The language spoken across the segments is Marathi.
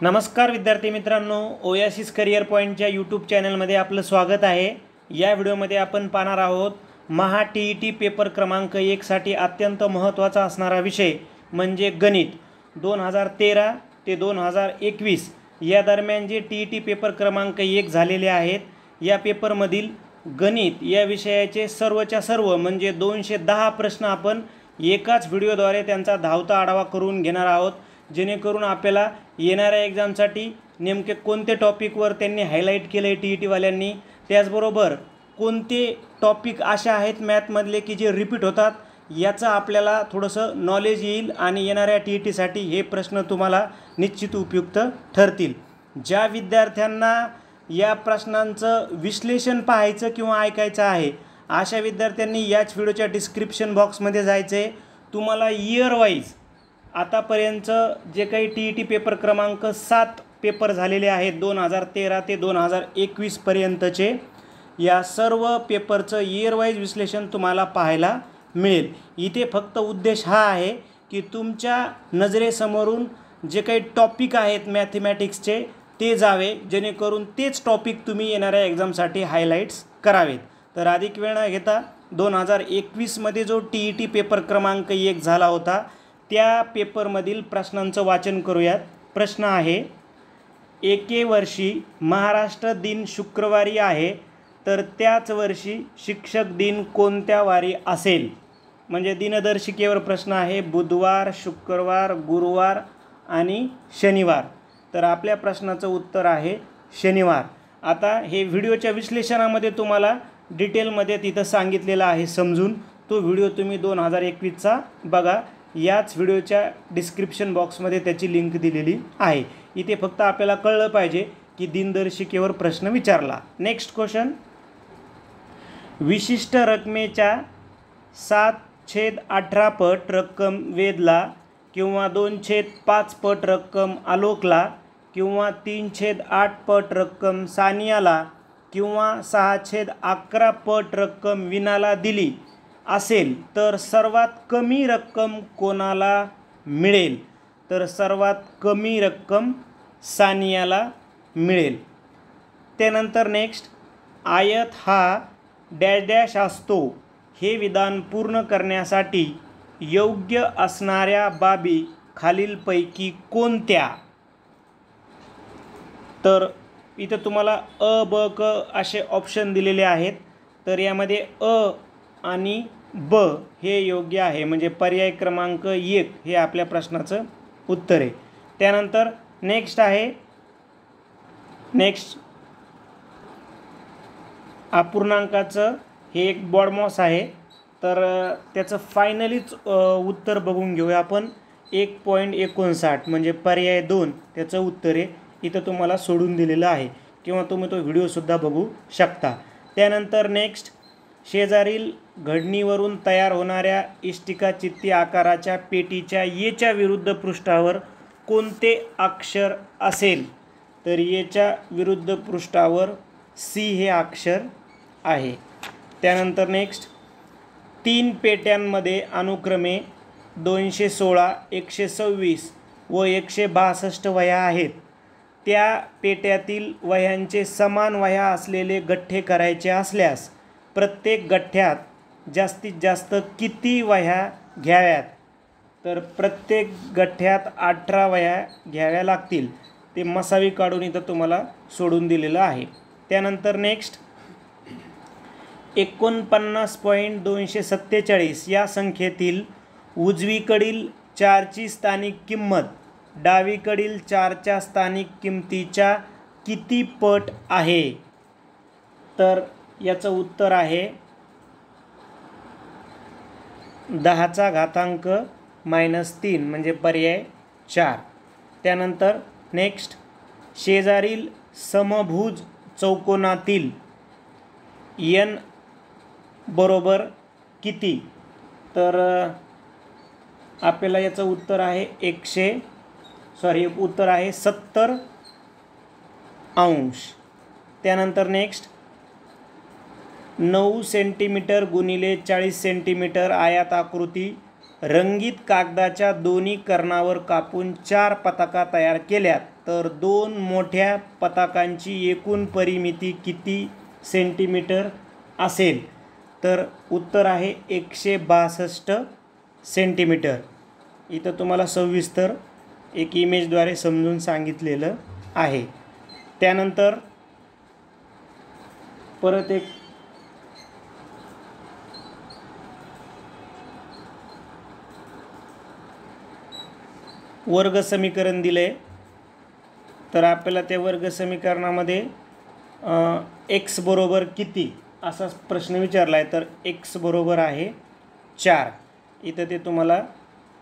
नमस्कार विद्यार्थी मित्रांनो, ओयासिस करियर पॉईंटच्या यूट्यूब चॅनलमध्ये आपलं स्वागत आहे। या व्हिडिओमध्ये आपण पाहणार आहोत महा टी पेपर क्रमांक 1 साठी अत्यंत महत्त्वाचा असणारा विषय म्हणजे गणित। 2013 ते 2021 या दरम्यान जे टी पेपर क्रमांक 1 झालेले आहेत, या पेपरमधील गणित या विषयाचे सर्वच्या सर्व म्हणजे 210 प्रश्न आपण एकाच व्हिडिओद्वारे त्यांचा धावता आढावा करून घेणार आहोत, जेणेकरून आपल्याला येणाऱ्या एक्झामसाठी नेमके कोणते टॉपिकवर त्यांनी हायलाईट केले टी-वाल्यांनी, त्याचबरोबर कोणते टॉपिक असे आहेत मॅथमधले की जे रिपीट होतात, याचं आपल्याला थोडंसं नॉलेज येईल आणि येणाऱ्या टी-साठी हे प्रश्न तुम्हाला निश्चित उपयुक्त ठरतील। ज्या विद्यार्थ्यांना या प्रश्नांचं विश्लेषण पाहायचं किंवा ऐकायचं आहे, अशा विद्यार्थ्यांनी याच व्हिडिओच्या डिस्क्रिप्शन बॉक्समध्ये जायचं आहे। तुम्हाला इयर वाईज आतापर्यंत जे काही टी पेपर क्रमांक 7 पेपर झालेले आहेत 2013 ते 2021 पर्यंतचे, या सर्व पेपरचं इयर वाईज विश्लेषण तुम्हाला पाहायला मिळेल। इथे फक्त उद्देश हा आहे की तुमच्या नजरेसमोरून जे काही टॉपिक आहेत मॅथमॅटिक्सचे ते जावे, जेणेकरून तेच टॉपिक तुम्ही येणाऱ्या एक्झामसाठी हायलाईट्स करावेत। तर अधिक वेळ न घेता 2021 मध्ये जो टी पेपर क्रमांक 1 झाला होता, त्या पेपरमधील प्रश्नांचं वाचन करूयात। प्रश्न आहे, एके वर्षी महाराष्ट्र दिन शुक्रवारी आहे, तर त्याच वर्षी शिक्षक दिन कोणत्या वारी असेल? म्हणजे दिनदर्शिकेवर प्रश्न आहे, बुधवार, शुक्रवार, गुरुवार आणि शनिवार। तर आपल्या प्रश्नाचं उत्तर आहे शनिवार। आता हे व्हिडिओच्या विश्लेषणामध्ये तुम्हाला डिटेलमध्ये तिथं सांगितलेलं आहे समजून, तो व्हिडिओ तुम्ही 2021चा बघा। याच व्हिडिओच्या डिस्क्रिप्शन बॉक्समध्ये त्याची लिंक दिलेली आहे। इथे फक्त आपल्याला कळलं पाहिजे की दिनदर्शिकेवर प्रश्न विचारला। नेक्स्ट क्वेश्चन, विशिष्ट रकमेच्या 7/18 पट रक्कम वेदला किंवा 2/5 पट रक्कम आलोकला किंवा 3/8 पट रक्कम सानियाला किंवा 6/11 पट रक्कम विनाला दिली असेल, तर सर्वात कमी रक्कम कोणाला मिळेल? तर सर्वात कमी रक्कम सानियाला मिळेल। त्यानंतर नेक्स्ट, आयत हा डॅश डॅश असतो हे विधान पूर्ण करण्यासाठी योग्य असणाऱ्या बाबी खालीलपैकी कोणत्या? तर इथं तुम्हाला अ, ब, क असे ऑप्शन दिलेले आहेत। तर यामध्ये अ आणि ब हे योग्य आहे, म्हणजे पर्याय क्रमांक 1 हे आपल्या प्रश्नाचं उत्तर आहे। त्यानंतर नेक्स्ट आहे, नेक्स्ट अपूर्णांकाचं हे एक बॉडमॉस आहे, तर त्याचं फायनलीच उत्तर बघून घेऊया आपण। 1.59 म्हणजे पर्याय 2 त्याचं उत्तर आहे। इथं तुम्हाला सोडून दिलेलं आहे किंवा तुम्ही तो व्हिडिओसुद्धा बघू शकता। त्यानंतर नेक्स्ट, शेजारील घडणीवरून तयार होणाऱ्या इष्टिका चित्ती आकाराच्या पेटीच्या येच्या विरुद्ध पृष्ठावर कोणते अक्षर असेल? तर येच्या विरुद्ध पृष्ठावर सी हे अक्षर आहे। त्यानंतर नेक्स्ट, 3 पेट्यांमध्ये अनुक्रमे 216, 126 व 162 वह्या आहेत। त्या पेट्यातील वह्यांचे समान वह्या असलेले गठ्ठे करायचे असल्यास प्रत्येक गठ्ठ्यात जास्तीत जास्त किती वह्या घ्याव्यात? तर प्रत्येक गठ्ठ्यात 18 वह्या घ्याव्या लागतील। ते मसावी काढून इथं तुम्हाला सोडून दिलेलं आहे। त्यानंतर नेक्स्ट, 49.247 या संख्येतील उजवीकडील 4ची स्थानिक किंमत डावीकडील 4च्या स्थानिक किंमतीच्या किती पट आहे? तर याचं उत्तर आहे 10⁻³ म्हणजे पर्याय 4। त्यानंतर नेक्स्ट, शेजारील समभुज चौकोनातील n बरोबर किती? तर आपल्याला याचं उत्तर आहे 70 अंश। त्यानंतर नेक्स्ट, 9 सेंटीमीटर गुणिले 40 सेंटीमीटर आयताकृती रंगीत कागदाच्या दोन्ही कर्णावर कापून 4 पताका तयार केल्यात, तर 2 मोठ्या पताकांची एकूण परिमिती किती सेंटीमीटर असेल? तर उत्तर आहे 162 सेंटीमीटर. इथं तुम्हाला सविस्तर एक इमेजद्वारे समजून सांगितलेलं आहे. त्यानंतर परत एक वर्ग समीकरण दिले, तर आपल्याला त्या वर्ग समीकरणामध्ये x बरोबर किती असा प्रश्न विचारला आहे. तर x बरोबर आहे 4. इथं ते तुम्हाला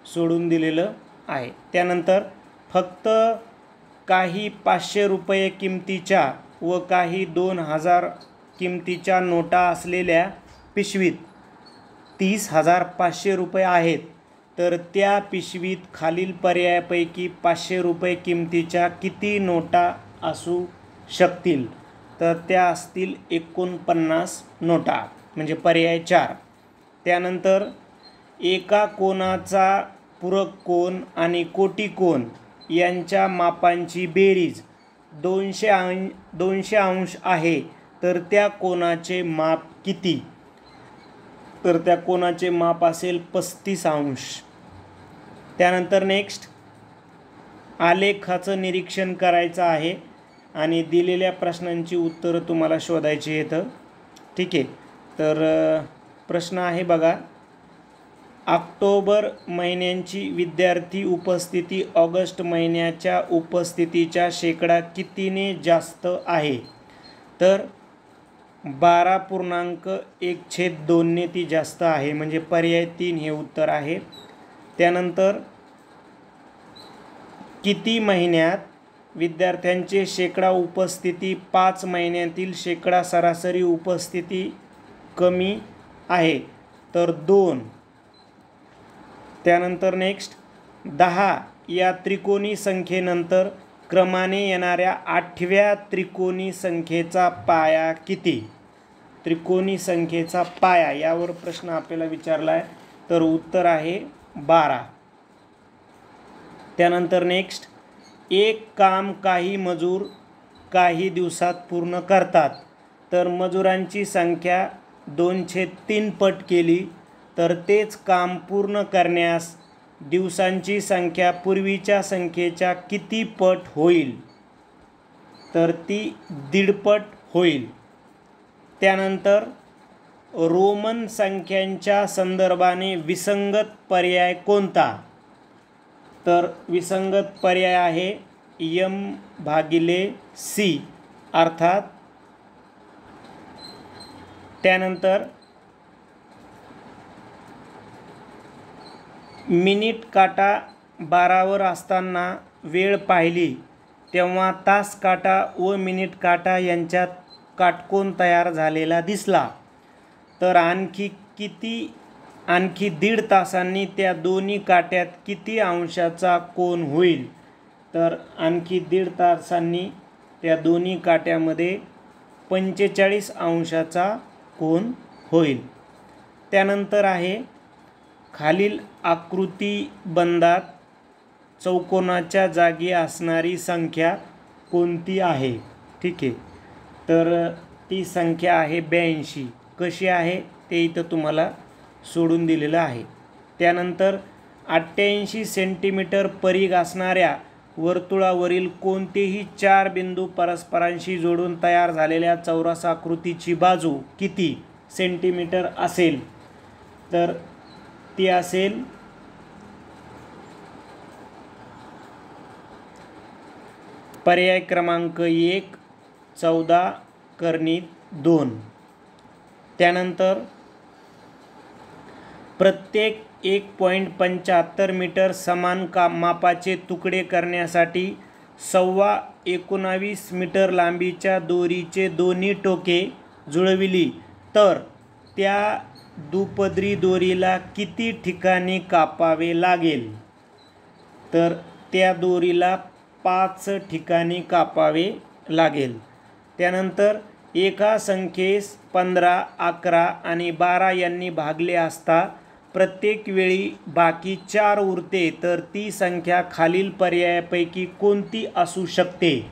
सोडून दिलेलं आहे. त्यानंतर फक्त काही 500 रुपये किमतीच्या व काही 2000 किमतीच्या नोटा असलेल्या पिशवीत 30,500 रुपये आहेत. तर त्या पिशवीत खालील पर्यायापैकी 500 रुपये किमतीच्या किती नोटा असू शकतील? तर त्या असतील 49 नोटा, म्हणजे पर्याय 4. त्यानंतर एका कोनाचा पूरक कोन आणि कोटी कोन यांच्या मापांची बेरीज 200 अंश आहे. तर त्या कोनाचे माप किती? तर त्या कोनाचे माप असेल 35 अंश. त्यानंतर नेक्स्ट आलेखाचं निरीक्षण करायचं आहे आणि दिलेल्या प्रश्नांची उत्तरं तुम्हाला शोधायची आहेत. ठीक आहे. तर प्रश्न आहे बघा, ऑक्टोबर महिन्यांची विद्यार्थी उपस्थिती ऑगस्ट महिन्याच्या उपस्थितीच्या शेकडा कितीने जास्त आहे? तर 12.1/2 ने ती जास्त आहे, म्हणजे पर्याय 3 हे उत्तर आहे. त्यानंतर किती महिन्यात विद्यार्थ्यांचे शेकडा उपस्थिती 5 महिन्यातील शेकडा सरासरी उपस्थिती कमी आहे? तर 2. त्यानंतर नेक्स्ट 10 या त्रिकोणी संख्येनंतर क्रमाने येणाऱ्या 8व्या त्रिकोणी संख्येचा पाया किती? त्रिकोणी संख्येचा पाया यावर प्रश्न आपल्याला विचारला आहे. तर उत्तर आहे 12. त्यानंतर नेक्स्ट एक काम काही मजूर काही दिवसात पूर्ण करतात. तर मजुरांची संख्या 2/3 पट केली तर तेच काम पूर्ण करण्यास दिवसांची संख्या पूर्वीच्या संख्येच्या किती पट होईल? तर ती 1.5 पट होईल. त्यानंतर रोमन संख्यांच्या संदर्भाने विसंगत पर्याय कोणता? तर विसंगत पर्याय आहे m/c अर्थात. त्यानंतर मिनिट काटा 12वर असताना वेळ पाहिली तेव्हा तास काटा व मिनिट काटा यांच्यात काटकोन तयार झालेला दिसला. तर आणखी 1.5 तासांनी त्या दोन्ही काट्यात किती अंशाचा कोन होईल? तर आणखी 1.5 तासांनी त्या दोन्ही काट्यामध्ये 45 अंशाचा कोन होईल. त्यानंतर आहे खालील आकृतिबंधात चौकोनाच्या जागी असणारी संख्या कोणती आहे? ठीक आहे. तर ती संख्या आहे 82. कशी आहे ते इथं तुम्हाला सोडून दिलेलं आहे. त्यानंतर 88 सेंटीमीटर परिघ असणाऱ्या वर्तुळावरील कोणतेही 4 बिंदू परस्परांशी जोडून तयार झालेल्या चौरसाकृतीची बाजू किती सेंटीमीटर असेल? तर ती असेल पर्याय क्रमांक 1 14/2. त्यानंतर प्रत्येक 1.75 मीटर समान मापाचे तुकडे करण्यासाठी 19.25 मीटर लांबीच्या दोरीचे दोन्ही टोके जुळविली तर त्या दुपदरी दोरीला किती ठिकाणी कापावे लागेल? तर त्या दोरीला 5 ठिकाणी कापावे लागेल. त्यानंतर एका संख्येस 15, 11 आणि 12 यांनी भागले असता प्रत्येक वेळी बाकी 4 उरते तर ती संख्या खालील पर्यायापैकी कोणती असू शकते?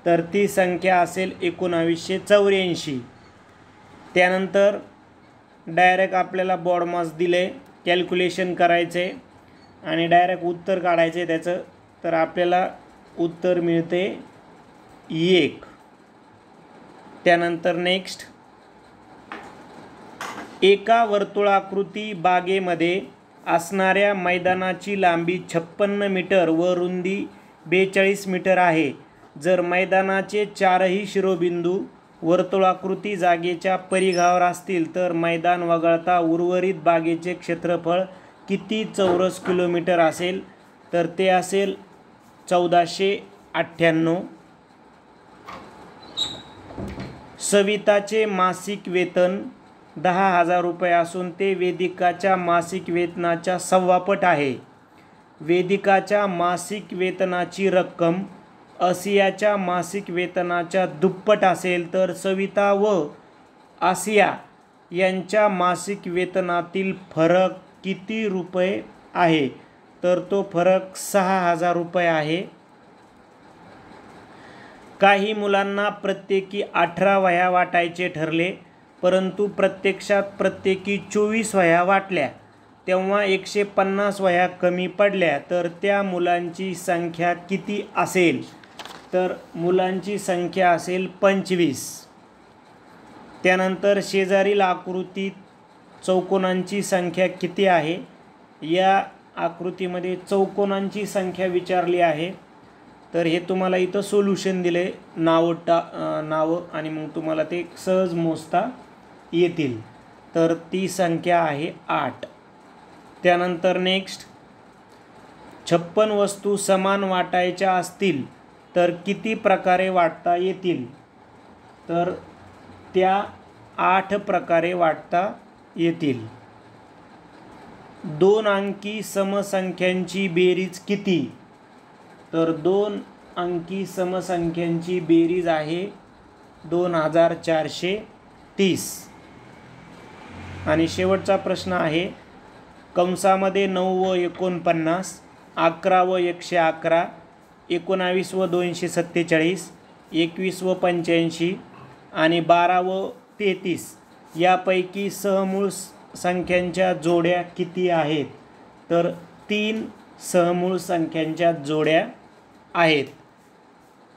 तर ती संख्या असेल 1984. त्यानंतर डायरेक्ट आपल्याला बॉड मास दिले, कॅल्क्युलेशन करायचे आणि डायरेक्ट उत्तर काढायचे त्याचं. तर आपल्याला उत्तर मिळते 1. त्यानंतर नेक्स्ट, एका वर्तुळाकृती बागेमध्ये असणाऱ्या मैदानाची लांबी 56 मीटर व रुंदी 42 मीटर आहे. जर मैदानाचे 4ही शिरोबिंदू वर्तुळाकृती जागेच्या परिघावर असतील तर मैदान वगळता उर्वरित बागेचे क्षेत्रफळ किती चौरस किलोमीटर असेल? तर ते असेल 1498. सविताचे मासिक वेतन 10,000 रुपये असून ते वेदिकाच्या मासिक वेतनाच्या 1/2 पट आहे. वेदिकाच्या मासिक वेतनाची रक्कम आसियाच्या मासिक वेतनाच्या दुप्पट असेल तर सविता व आसिया यांच्या मासिक वेतनातील फरक किती रुपये आहे? तर तो फरक 6,000 रुपये आहे. काही मुलांना प्रत्येकी 18 वह्या वाटायचे ठरले, परंतु प्रत्यक्षात प्रत्येकी 24 वह्या वाटल्या. तेव्हा 150 वह्या कमी पडल्या तर त्या मुलांची संख्या किती असेल? तर मुलांची संख्या असेल 25. त्यानंतर शेजारील आकृतीत चौकोनांची संख्या किती आहे? या आकृतीमध्ये चौकोनांची संख्या विचारली आहे. तर हे तुम्हाला इथं सोल्युशन दिले, नावं आणि मग तुम्हाला ते सहज मोजता येतील. तर ती संख्या आहे 8. त्यानंतर नेक्स्ट, 56 वस्तू समान वाटायच्या असतील तर किती प्रकारे वाटता येतील? तर त्या 8 प्रकारे वाटता येतील. 2 अंकी समसंख्यांची बेरीज किती? तर 2 अंकी समसंख्यांची बेरीज आहे 2430. आणि शेवटचा प्रश्न आहे, कंसामध्ये 9 व 49, 11 व 111, 19 व 247, 21 व 85 आणि 12 व 33 यापैकी सहमूळ संख्यांच्या जोड्या किती आहेत? तर 3 सहमूळ संख्यांच्या जोड्या आहेत.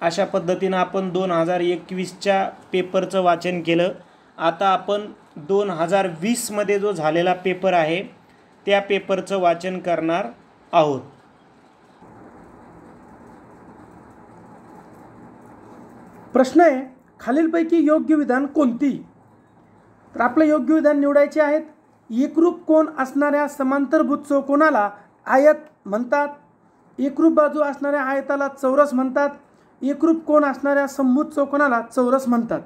अशा पद्धतीनं आपण 2021च्या पेपरचं वाचन केलं. आता आपण 2020 मध्ये जो झालेला पेपर आहे त्या पेपरचं वाचन करणार आहोत. प्रश्न आहे, खालीलपैकी योग्य विधान कोणती? तर आपलं योग्य विधान निवडायचे आहेत. एकरूप कोन असणाऱ्या समांतरभुज चौकोनाला आयत म्हणतात. एकरूप बाजू असणाऱ्या आयताला चौरस म्हणतात. एकरूप कोन असणाऱ्या समभुज चौकोनाला चौरस म्हणतात.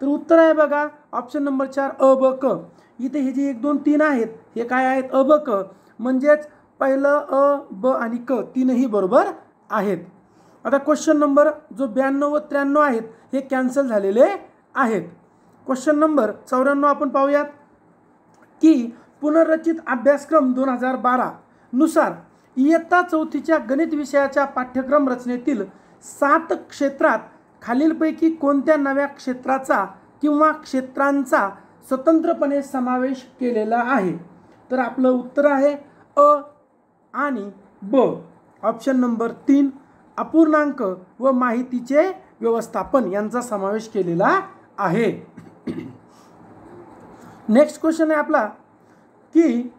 तर उत्तर आहे बघा ऑप्शन नंबर 4 अ ब क. इथे हे जे 1 2 3 आहेत हे काय आहेत? अ ब क. म्हणजेच पहिलं अ ब आणि क तीनही बरोबर आहेत. आता क्वेश्चन नंबर जो 92 व 93 आहेत हे कॅन्सल झालेले आहेत. क्वेश्चन नंबर 94 आपण पाहूयात की पुनर्रचित अभ्यासक्रम 2012 नुसार इयत्ता 4थीच्या गणित विषयाच्या पाठ्यक्रम रचनेतील 7 क्षेत्रात खालीलपैकी कोणत्या नव्या क्षेत्राचा किंवा क्षेत्रांचा स्वतंत्रपणे समावेश केलेला आहे? तर आपलं उत्तर आहे अ आणि ब. ऑप्शन नंबर 3 अपूर्णांक व माहितीचे व्यवस्थापन यांचा समावेश केलेला आहे. नेक्स्ट क्वेश्चन आहे आपला की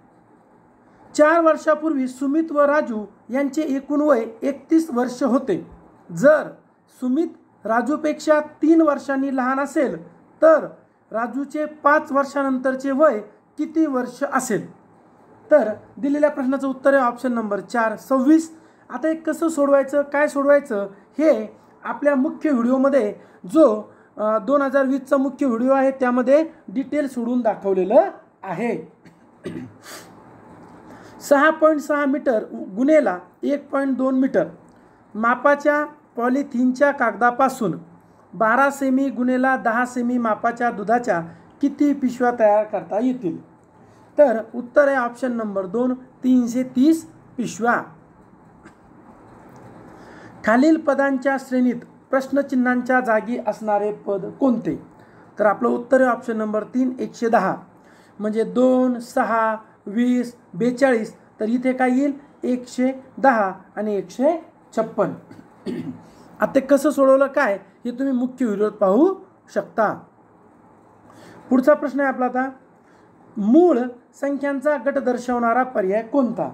4 वर्षापूर्वी सुमित व राजू यांचे एकूण वय 31 वर्ष होते. जर सुमित राजूपेक्षा 3 वर्षांनी लहान असेल तर राजूचे 5 वर्षानंतरचे वय किती वर्ष असेल? तर दिलेल्या प्रश्नाचं उत्तर आहे ऑप्शन नंबर 4 26. आता एक कसं सोडवायचं, काय सोडवायचं हे आपल्या मुख्य व्हिडिओमध्ये जो 2020चा मुख्य व्हिडिओ आहे त्यामध्ये डिटेल सोडून दाखवलेलं आहे. 6.6 मीटर गुणेला 1.2 मीटर मापाच्या पॉलिथिनच्या कागदापासून 12 सेमी गुणेला 10 सेमी मापाच्या दुधाच्या किती पिशव्या तयार करता येतील? तर उत्तर आहे ऑप्शन नंबर 2 330 पिशव्या. खालील पदांच्या श्रेणीत प्रश्नचिन्हांच्या जागी असणारे पद कोणते? तर आपलं उत्तर आहे ऑप्शन नंबर 3 110. म्हणजे 2 6 20 42. तर इथे काय येईल 110 आणि 156. आता कसं सोडवलं काय हे तुम्ही मुख्य व्हिडिओत पाहू शकता. पुढचा प्रश्न आहे आपला आता, मूळ संख्यांचा गट दर्शवणारा पर्याय कोणता?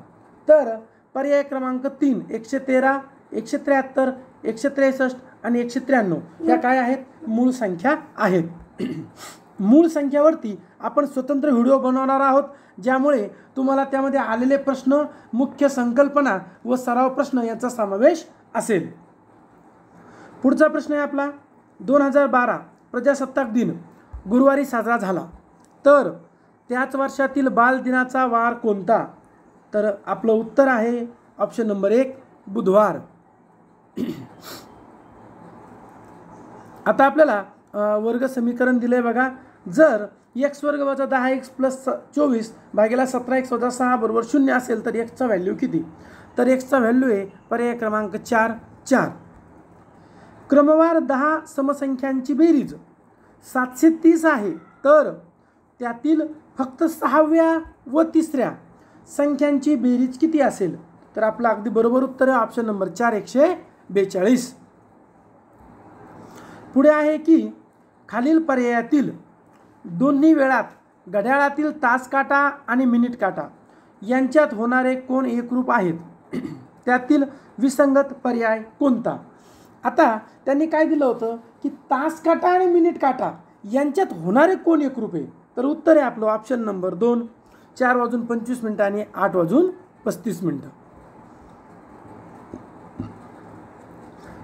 तर पर्याय क्रमांक 3 113 173 163 आणि 193 ह्या काय आहेत? मूळ संख्या आहेत. मूळ संख्यावरती आपण स्वतंत्र व्हिडिओ बनवणार आहोत, ज्यामुळे तुम्हाला त्यामध्ये आलेले प्रश्न, मुख्य संकल्पना व सराव प्रश्न यांचा समावेश असेल. पुढचा प्रश्न आहे आपला, 2012 प्रजासत्ताक दिन गुरुवारी साजरा झाला, तर त्याच वर्षातील बालदिनाचा वार कोणता? तर आपलं उत्तर आहे ऑप्शन नंबर 1 बुधवार. आता आपल्याला वर्ग समीकरण दिले बघा. जर x वर्ग वजा 10x प्लस 24 भागिले 17x वजा 6 बरोबर 0 असेल तर x चा व्हॅल्यू किती? तर x चा व्हॅल्यू आहे पर्याय क्रमांक 4 4. क्रमवार 10 समसंख्यांची बेरीज 730 आहे, तर त्यातील फक्त 6व्या व 3ऱ्या संख्यांची बेरीज किती असेल? तर आपलं अगदी बरोबर उत्तर आहे ऑप्शन नंबर 4 142. पुढे आहे की खालील पर्यायातील दोन्ही वेळात घड्याळातील तास काटा आणि मिनिट काटा यांच्यात होणारे कोण एकरूप आहेत? त्यातील विसंगत पर्याय कोणता? आता त्यांनी काय दिलं होतं की तास काटा आणि मिनिट काटा यांच्यात होणारे कोण एकरूप आहे? तर उत्तर आहे आपलं ऑप्शन नंबर 2 4:25 आणि 8:35.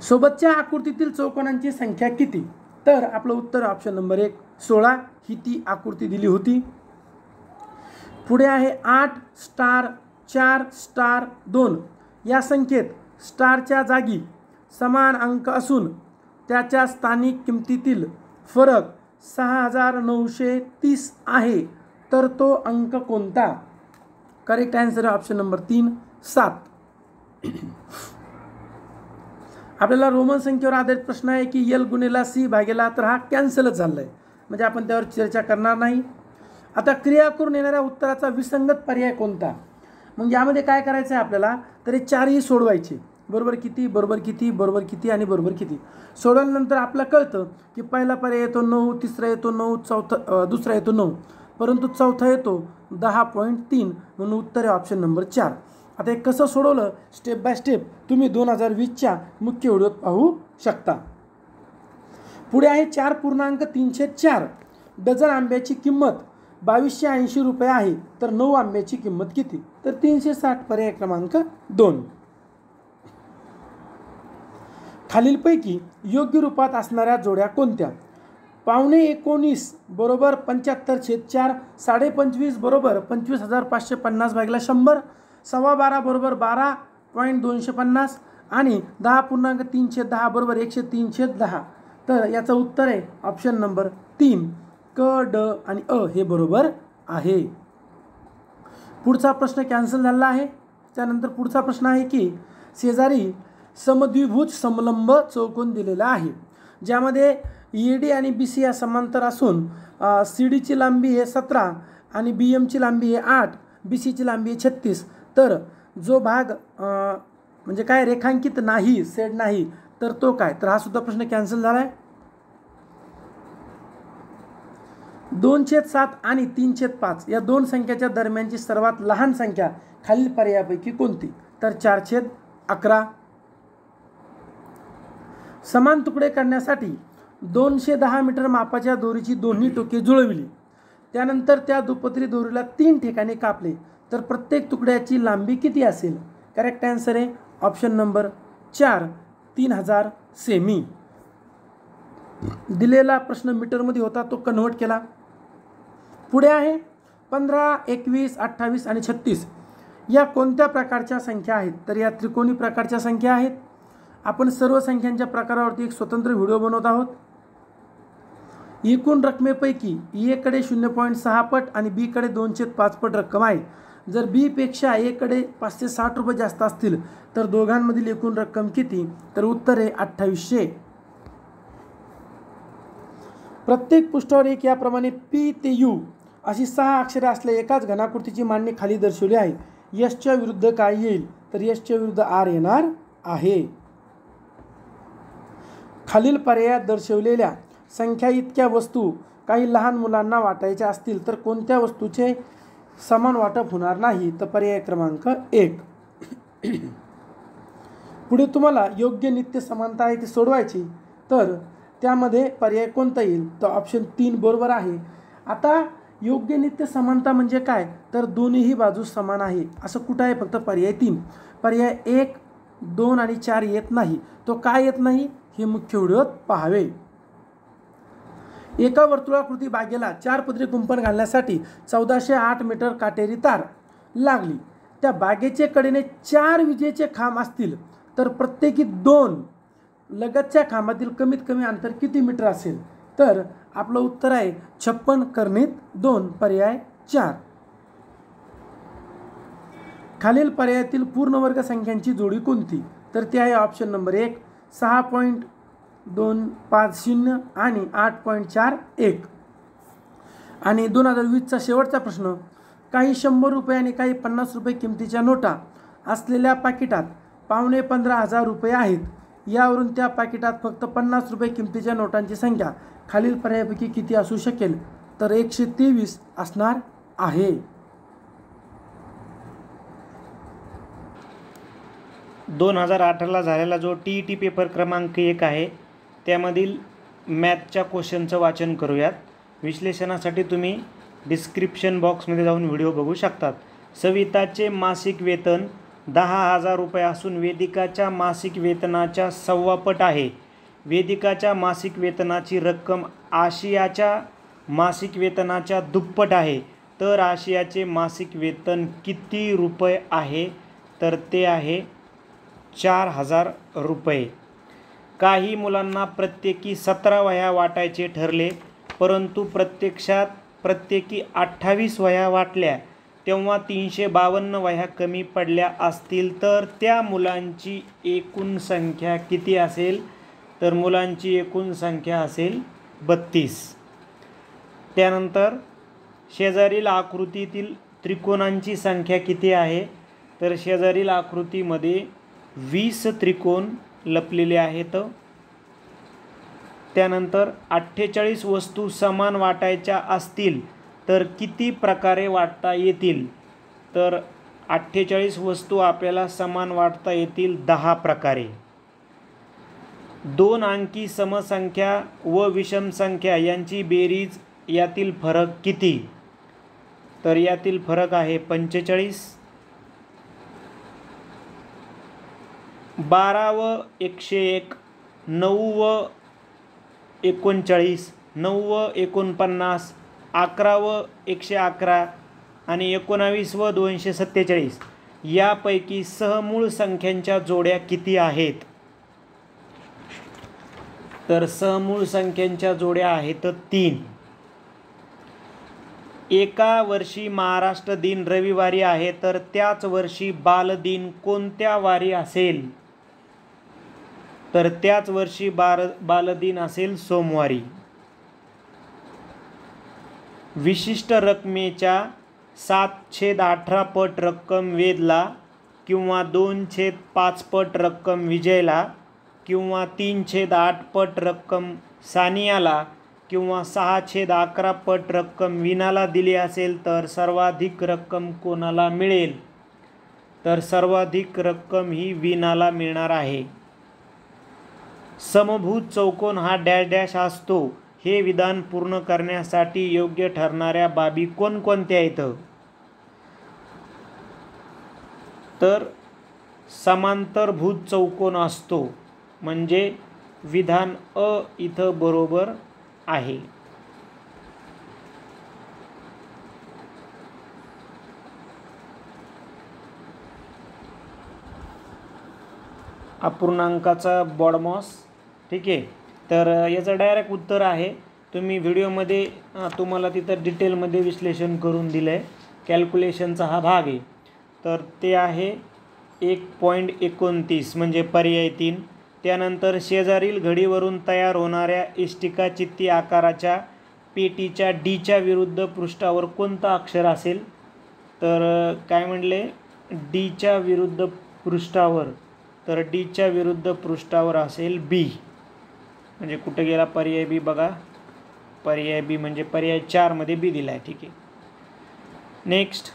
सोबतच्या आकृतीतील चौकोनांची संख्या किती? तर आपलं उत्तर ऑप्शन नंबर 1 16 ही ती आकृती दिली होती. पुढे आहे 8 स्टार 4 स्टार 2 या संख्येत स्टारच्या जागी समान अंक असून त्याच्या स्थानिक किमतीतील फरक 6930 आहे, तर तो अंक कोणता? करेक्ट आन्सर आहे ऑप्शन नंबर 3 7. आपल्याला रोमन संख्येवर आधारित प्रश्न आहे की L गुणिले C भागेला, तर हा कॅन्सलच झाला आहे, म्हणजे आपण त्यावर चर्चा करणार नाही. आता क्रिया करून येणाऱ्या उत्तराचा विसंगत पर्याय कोणता? मग यामध्ये काय करायचं आहे आपल्याला? तर हे चारही सोडवायचे. बरोबर किती, बरोबर किती, बरोबर किती आणि बरोबर किती. सोडवल्यानंतर आपल्याला कळतं की पहिला पर्याय येतो 9, तिसरा येतो 9, दुसरा येतो 9, परंतु चौथा येतो 10.3, म्हणून उत्तर आहे ऑप्शन नंबर 4. आता हे कसं सोडवलं स्टेप बाय स्टेप तुम्ही 2020च्या मुख्य व्हिडिओत पाहू शकता. पुढे आहे 4.34 डझन आंब्याची किंमत 2280 रुपये आहे, तर 9 आंब्याची किंमत किती? तर 360 पर्याय क्रमांक 2. खालीलपैकी योग्य रूपात असणाऱ्या जोड्या कोणत्या? 19.19 बरोबर 75/4, 25.5 बरोबर 25,550 भागिले 100, 12.15 बरोबर 12.250 आणि 10.310 बरोबर 103/10. तर याचं उत्तर आहे ऑप्शन नंबर 3 क ड आणि अ हे बरोबर आहे. पुढचा प्रश्न कॅन्सल झाला आहे. त्यानंतर पुढचा प्रश्न आहे की शेजारी समद्विभुज समलंब चौकोन दिलेला आहे, ज्यामध्ये ED आणि BC या समांतर असून CD ची लांबी आहे 17 आणि BM ची लांबी आहे 8, BC ची लांबी आहे 36. तर जो भाग म्हणजे काय रेखांकित नाही, सेड नाही, तर तो काय? तर हा सुद्धा प्रश्न कॅन्सल झाला आहे. 2/7 आणि 3/5 या दोन संख्याच्या दरम्यानची सर्वात लहान संख्या खालील पर्यायापैकी कोणती? तर 4/11. समान तुकडे करण्यासाठी 210 मीटर मापाच्या दोरीची दोन्ही टोके जुळविली, त्यानंतर त्या दुपत्री दोरीला 3 ठिकाणी कापले, तर प्रत्येक तुकड्याची लांबी किती असेल? करेक्ट आन्सर आहे ऑप्शन नंबर 4 3000 सेमी. दिलेला प्रश्न मीटरमध्ये होता, तो कन्व्हर्ट केला. पुढे आहे 15 21 28 आणि 36 या कोणत्या प्रकारच्या संख्या आहेत? तर या त्रिकोणी प्रकारच्या संख्या आहेत. आपण सर्व संख्यांच्या प्रकारावरती एक स्वतंत्र व्हिडिओ बनवत आहोत. एकूण रकमेपैकी एकडे 0.6 पट आणि बीकडे 2/5 पट रक्कम आहे. जर बीपेक्षा एकडे 560 रुपये जास्त असतील तर दोघांमधील एकूण रक्कम किती? तर उत्तर आहे 2800. प्रत्येक पृष्ठावर एक याप्रमाणे पी ते यू अशी 6 अक्षरे असलेल्या एकाच घनाकृतीची मांडणी खाली दर्शवली आहे. यशच्या विरुद्ध काय येईल? तर यशच्या विरुद्ध आर येणार आहे. खालील पर्यायात दर्शवलेल्या संख्या इतक्या वस्तू काही लहान मुलांना वाटायच्या असतील तर कोणत्या वस्तूचे समान वाटप होणार नाही? तर पर्याय क्रमांक 1. पुढे तुम्हाला योग्य नित्य समानता आहे ती सोडवायची, तर त्यामध्ये पर्याय कोणता येईल? तर ऑप्शन 3 बरोबर आहे. आता योग्य नित्य समानता म्हणजे काय? तर दोन्हीही बाजू समान आहे असं कुठं आहे? फक्त पर्याय 3. पर्याय 1, 2 आणि 4 येत नाही. तो काय येत नाही हे मुख्य व्हिडिओत पाहावे. एका वर्तुळाकृती बागेला 4 पदरी कुंपण घालण्यासाठी 1408 मीटर काटेरी तार लागली. त्या बागेचे कडेने 4 विजेचे खांब असतील तर प्रत्येकी 2 लगतच्या खांबातील कमीत कमी अंतर किती मीटर असेल? तर आपलं उत्तर आहे 56 कर्णित 2, पर्याय 4. खालील पर्यायातील पूर्णवर्ग संख्यांची जोडी कोणती? तर ती आहे ऑप्शन नंबर 1 6.250 आणि 8.41. आणि 2020चा शेवटचा प्रश्न. काही 100 रुपये आणि काही 50 रुपये किमतीच्या नोटा असलेल्या पाकिटात 15,500 रुपये आहेत. यावरून त्या पाकिटात फक्त 50 रुपये किमतीच्या नोटांची संख्या खालील पर्यायापैकी किती असू शकेल? तर 123 असणार आहे. 2018ला झालेला जो TET पेपर क्रमांक 1 आहे त्यामधील मॅथच्या क्वेश्चनचं वाचन करूयात. विश्लेषणासाठी तुम्ही डिस्क्रिप्शन बॉक्समध्ये जाऊन व्हिडिओ बघू शकतात. सविताचे मासिक वेतन 10,000 रुपये असून वेदिकाच्या मासिक वेतनाच्या 1.25 पट आहे. वेदिकाच्या मासिक वेतनाची रक्कम आशियाच्या मासिक वेतनाच्या दुप्पट आहे. तर आशियाचे मासिक वेतन किती रुपये आहे? तर ते आहे 4,000 रुपये. काही मुलांना प्रत्येकी 17 वह्या वाटायचे ठरले, परंतु प्रत्यक्षात प्रत्येकी 28 वह्या वाटल्या. तेव्हा 352 वह्या कमी पडल्या असतील तर त्या मुलांची एकूण संख्या किती असेल? तर मुलांची एकूण संख्या असेल 32. त्यानंतर शेजारील आकृतीतील त्रिकोणांची संख्या किती आहे? तर शेजारील आकृतीमध्ये 20 त्रिकोण लपलेले आहेत. त्यानंतर 48 वस्तू समान वाटायच्या असतील तर किती प्रकारे वाटता येतील? तर 48 वस्तू आपल्याला समान वाटता येतील 10 प्रकारे. 2 अंकी समसंख्या व विषम संख्या यांची बेरीज यातील फरक किती? तर यातील फरक आहे 45. 12 व 101, 9 व 39, 9 व 49, 11 व 111 आणि 19 व 247 यापैकी सहमूळ संख्यांच्या जोड्या किती आहेत? तर सहमूळ संख्यांच्या जोड्या आहेत 3. एका वर्षी महाराष्ट्र दिन रविवारी आहे तर त्याच वर्षी बालदिन कोणत्या वारी असेल? तर त्याच वर्षी बालदिन असेल सोमवारी. विशिष्ट रकमेच्या 7/18 पट रक्कम वेदला किंवा 2/5 पट रक्कम विजयला किंवा 3/8 पट रक्कम सानियाला किंवा 6/11 पट रक्कम विनाला दिली असेल तर सर्वाधिक रक्कम कोणाला मिळेल? तर सर्वाधिक रक्कम ही विनाला मिळणार आहे. समभुज चौकोन हा डॅश डॅश असतो हे विधान पूर्ण करण्यासाठी योग्य ठरणाऱ्या बाबी कोणकोणत्या आहेत? तर समांतरभुज चौकोन असतो म्हणजे विधान अ इथं बरोबर आहे. अपूर्णांकाचा बॉडमॉस. ठीक आहे, तर याचं डायरेक्ट उत्तर आहे तुम्ही व्हिडिओमध्ये तुम्हाला तिथं डिटेलमध्ये विश्लेषण करून दिलं आहे. कॅल्क्युलेशनचा हा भाग आहे. तर ते आहे 1.29 म्हणजे पर्याय 3. त्यानंतर शेजारील घडीवरून तयार होणाऱ्या इष्टिका चित्ती आकाराच्या पेटीच्या डीच्या विरुद्ध पृष्ठावर कोणतं अक्षर असेल? तर काय म्हणले? डीच्या विरुद्ध पृष्ठावर. तर डीच्या विरुद्ध पृष्ठावर असेल बी. म्हणजे कुठे गेला पर्याय बी? बघा, पर्याय बी म्हणजे पर्याय 4 मध्ये बी दिला आहे. ठीक आहे. नेक्स्ट,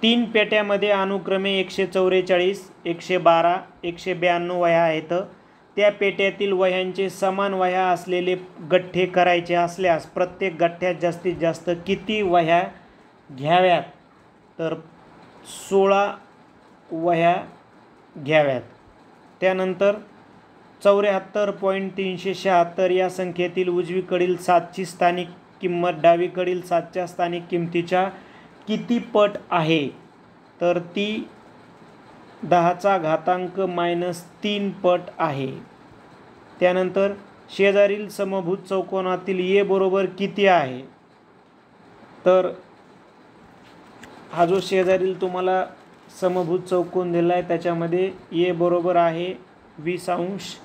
3 पेट्यामध्ये अनुक्रमे 144, 112, 192 वह्या आहेत. त्या पेट्यातील वह्यांचे समान वह्या असलेले गठ्ठे करायचे असल्यास प्रत्येक गठ्ठ्यात जास्तीत जास्त किती वह्या घ्याव्यात? तर 16 वह्या घ्याव्यात. त्यानंतर 74.376 या संख्येतील उजवीकडील 7ची स्थानिक किंमत डावीकडील 7च्या स्थानिक किमतीच्या किती पट आहे? तर ती 10⁻³ पट आहे. त्यानंतर शेजारील समभुज चौकोनातील ए बरोबर किती आहे? तर हा जो शेजारील तुम्हाला समभुज चौकोन दिला आहे त्याच्यामध्ये ए बरोबर आहे 20 अंश.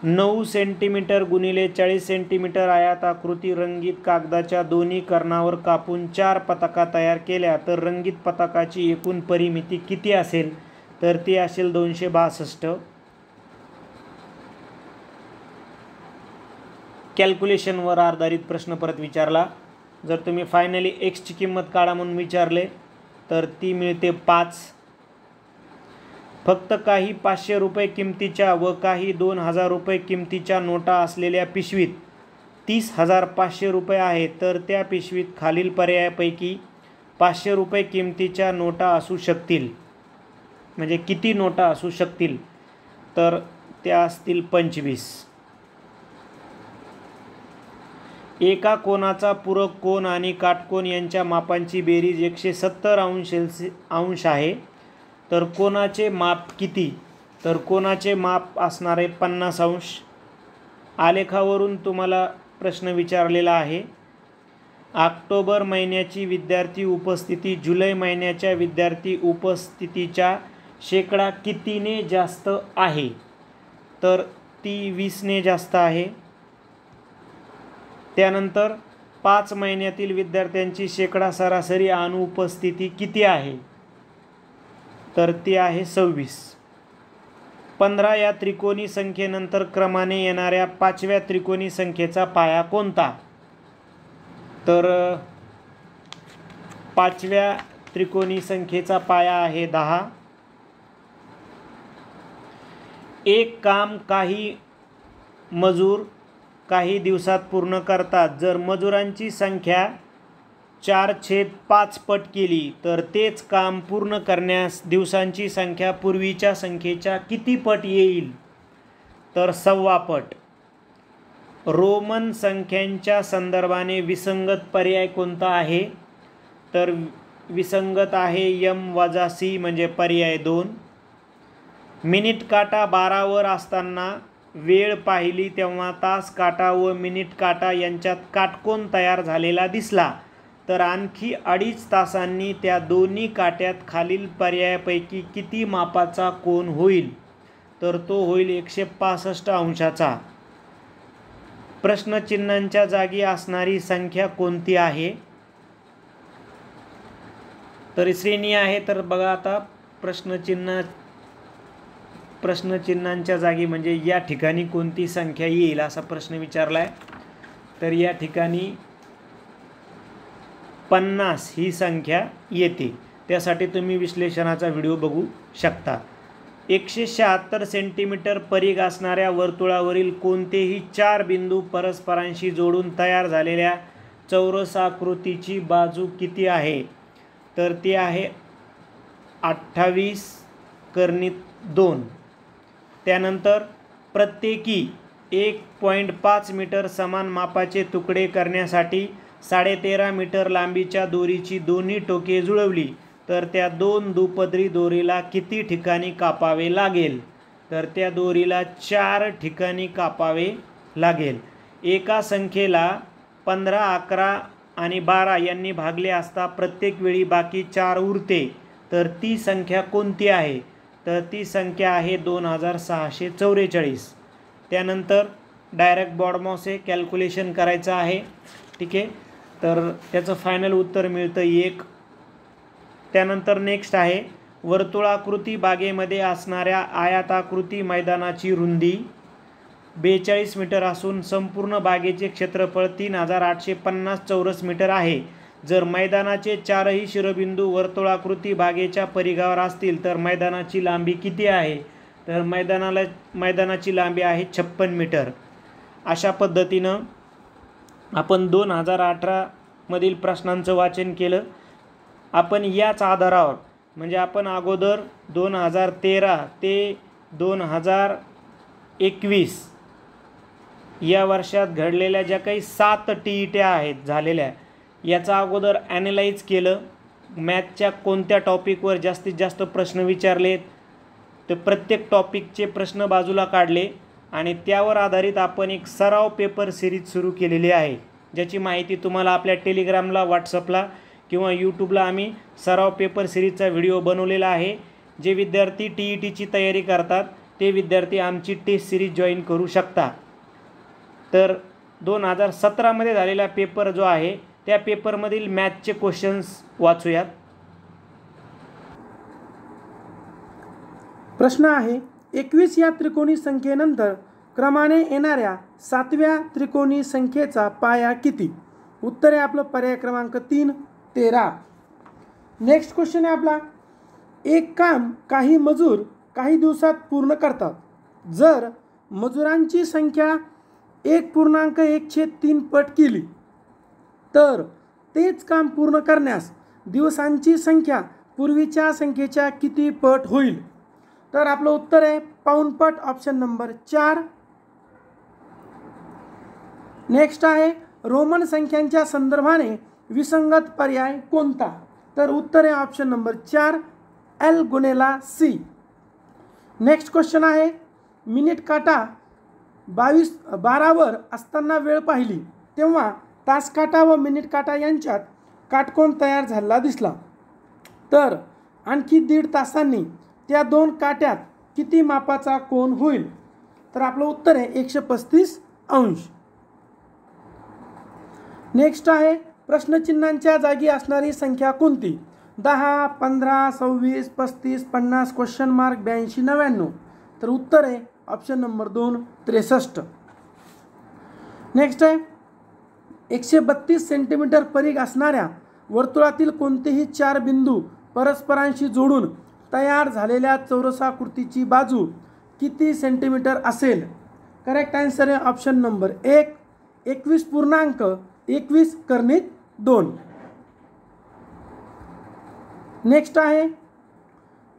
9 सेंटीमीटर गुणिले 40 सेंटीमीटर आयताकृती रंगीत कागदाच्या दोन्ही कर्णावर कापून 4 पताका तयार केल्या तर रंगीत पताकाची एकूण परिमिती किती असेल? तर ती असेल 262. कॅल्क्युलेशनवर आधारित प्रश्न परत विचारला. जर तुम्ही फायनली एक्सची किंमत काढा म्हणून विचारले तर ती मिळते 5. फक्त काही 500 रुपये किमतीच्या व काही 2000 रुपये किमतीच्या नोटा असलेल्या पिशवीत 30,500 रुपये आहेत. तर त्या पिशवीत खालील पर्यायापैकी 500 रुपये किमतीच्या नोटा असू शकतील. म्हणजे किती नोटा असू शकतील? तर त्या असतील 25. एका कोनाचा पूरक कोन आणि काटकोन यांच्या मापांची बेरीज 170 अंश आहे. तर कोनाचे माप किती? तर कोनाचे माप असणारे 50 अंश. आलेखावरून तुम्हाला प्रश्न विचारलेला आहे. ऑक्टोबर महिन्याची विद्यार्थी उपस्थिती जुलै महिन्याच्या विद्यार्थी उपस्थितीच्या शेकडा कितीने जास्त आहे? तर ती 20ने जास्त आहे. त्यानंतर 5 महिन्यातील विद्यार्थ्यांची शेकडा सरासरी अनुपस्थिती किती आहे? तर ती आहे 26. 15 या त्रिकोणी संख्येनंतर क्रमाने येणाऱ्या 5व्या त्रिकोणी संख्येचा पाया कोणता? तर 5व्या त्रिकोणी संख्येचा पाया आहे 10. एक काम काही मजूर काही दिवसात पूर्ण करतात. जर मजुरांची संख्या 4/5 पट केली तर तेच काम पूर्ण करण्यास दिवसांची संख्या पूर्वीच्या संख्येच्या किती पट येईल? तर 1.25 पट. रोमन संख्यांच्या संदर्भाने विसंगत पर्याय कोणता आहे? तर विसंगत आहे m-c म्हणजे पर्याय 2. मिनिट काटा 12 वर असताना वेळ पाहिली तेव्हा तास काटा व मिनिट काटा यांच्यात काटकोन तयार झालेला दिसला तर आणखी 2.5 तासांनी त्या दोन्ही काट्यात खालील पर्यायापैकी किती मापाचा कोन होईल? तर तो होईल 165 अंशाचा. प्रश्नचिन्हांच्या जागी असणारी संख्या कोणती आहे? तर श्रेणी आहे. तर बघा आता प्रश्नचिन्हांच्या जागी म्हणजे या ठिकाणी कोणती संख्या येईल असा प्रश्न विचारला आहे. तर या ठिकाणी 50 ही संख्या येते. त्यासाठी तुम्ही विश्लेषणाचा व्हिडिओ बघू शकता. 176 सेंटीमीटर परिघ असणाऱ्या वर्तुळावरील कोणतेही 4 बिंदू परस्परांशी जोडून तयार झालेल्या चौरसाकृतीची बाजू किती आहे? तर ती आहे 28/2. त्यानंतर प्रत्येकी 1.5 मीटर समान मापाचे तुकडे करण्यासाठी 13.5 मीटर लांबीच्या दोरीची दोन्ही टोके जुळवली तर त्या 2 दुपदरी दोरीला किती ठिकाणी कापावे लागेल? तर त्या दोरीला 4 ठिकाणी कापावे लागेल. एका संख्येला 15, 11 आणि 12 यांनी भागले असता प्रत्येक वेळी बाकी 4 उरते, तर ती संख्या कोणती आहे? तर ती संख्या आहे 2644. त्यानंतर डायरेक्ट बॉडमाऊस हे कॅल्क्युलेशन करायचं आहे. ठीक आहे, तर त्याचं फायनल उत्तर मिळतं 1. त्यानंतर नेक्स्ट आहे, वर्तुळाकृती बागेमध्ये असणाऱ्या आयताकृती मैदानाची रुंदी 42 मीटर असून संपूर्ण बागेचे क्षेत्रफळ 3850 चौरस मीटर आहे. जर मैदानाचे 4ही शिरोबिंदू वर्तुळाकृती बागेच्या परिघावर असतील तर मैदानाची लांबी किती आहे? तर मैदानाची लांबी आहे 56 मीटर. अशा पद्धतीनं आपण 2018 मधील प्रश्नांचं वाचन केलं. आपण याच आधारावर म्हणजे आपण अगोदर 2013 ते 2021 या वर्षात घडलेल्या ज्या काही 7 TET आहेत झालेल्या, याचा अगोदर ॲनालाइज केलं. मॅथच्या कोणत्या टॉपिकवर जास्तीत जास्त प्रश्न विचारलेत, तर प्रत्येक टॉपिकचे प्रश्न बाजूला काढले आणि त्यावर आधारित आपण एक सराव पेपर सिरीज सुरू केलेली आहे, ज्याची माहिती तुम्हाला आपल्या टेलिग्रामला, व्हॉट्सअपला किंवा यूट्यूबला आम्ही सराव पेपर सिरीजचा व्हिडिओ बनवलेला आहे. जे विद्यार्थी TETची तयारी करतात ते विद्यार्थी आमची टेस्ट सिरीज जॉईन करू शकता. तर 2017 मध्ये झालेला पेपर जो आहे त्या पेपरमधील मॅथचे क्वेश्चन्स वाचूयात. प्रश्न आहे, 21 या त्रिकोणी संख्येनंतर क्रमाने येणाऱ्या 7व्या त्रिकोणी संख्येचा पाया किती? उत्तर आहे आपलं पर्याय क्रमांक 3, 13. नेक्स्ट क्वेश्चन आहे आपला, एक काम काही मजूर काही दिवसात पूर्ण करतात. जर मजुरांची संख्या 1.1/3 पट केली तर तेच काम पूर्ण करण्यास दिवसांची संख्या पूर्वीच्या संख्येच्या किती पट होईल? तर आपलं उत्तर आहे पाऊणपट, ऑप्शन नंबर 4. नेक्स्ट आहे, रोमन संख्यांच्या संदर्भाने विसंगत पर्याय कोणता? तर उत्तर आहे option number 4, L गुणेला C. Next question आहे, मिनिट काटा 12वर असताना वेळ पाहिली तेव्हा तास काटा व मिनिट काटा यांच्यात काटकोन तयार झालेला दिसला, तर आणखी 1.5 तासांनी त्या 2 काट्यात किती मापाचा कोन होईल? तर आपलं उत्तर आहे 135 अंश. नेक्स्ट आहे, प्रश्नचिन्हांच्या जागी असणारी संख्या कोणती? 10, 15, 26, 35, 50, क्वेश्चन मार्क, 82, 99. तर उत्तर आहे ऑप्शन नंबर 2, 63. नेक्स्ट आहे, 132 सेंटीमीटर परिघ असणाऱ्या वर्तुळातील कोणतेही 4 बिंदू परस्परांशी जोडून तयार झालेल्या चौरसाकृतीची बाजू किती सेंटीमीटर असेल? करेक्ट आन्सर आहे ऑप्शन नंबर 1, 21.21/2. नेक्स्ट आहे,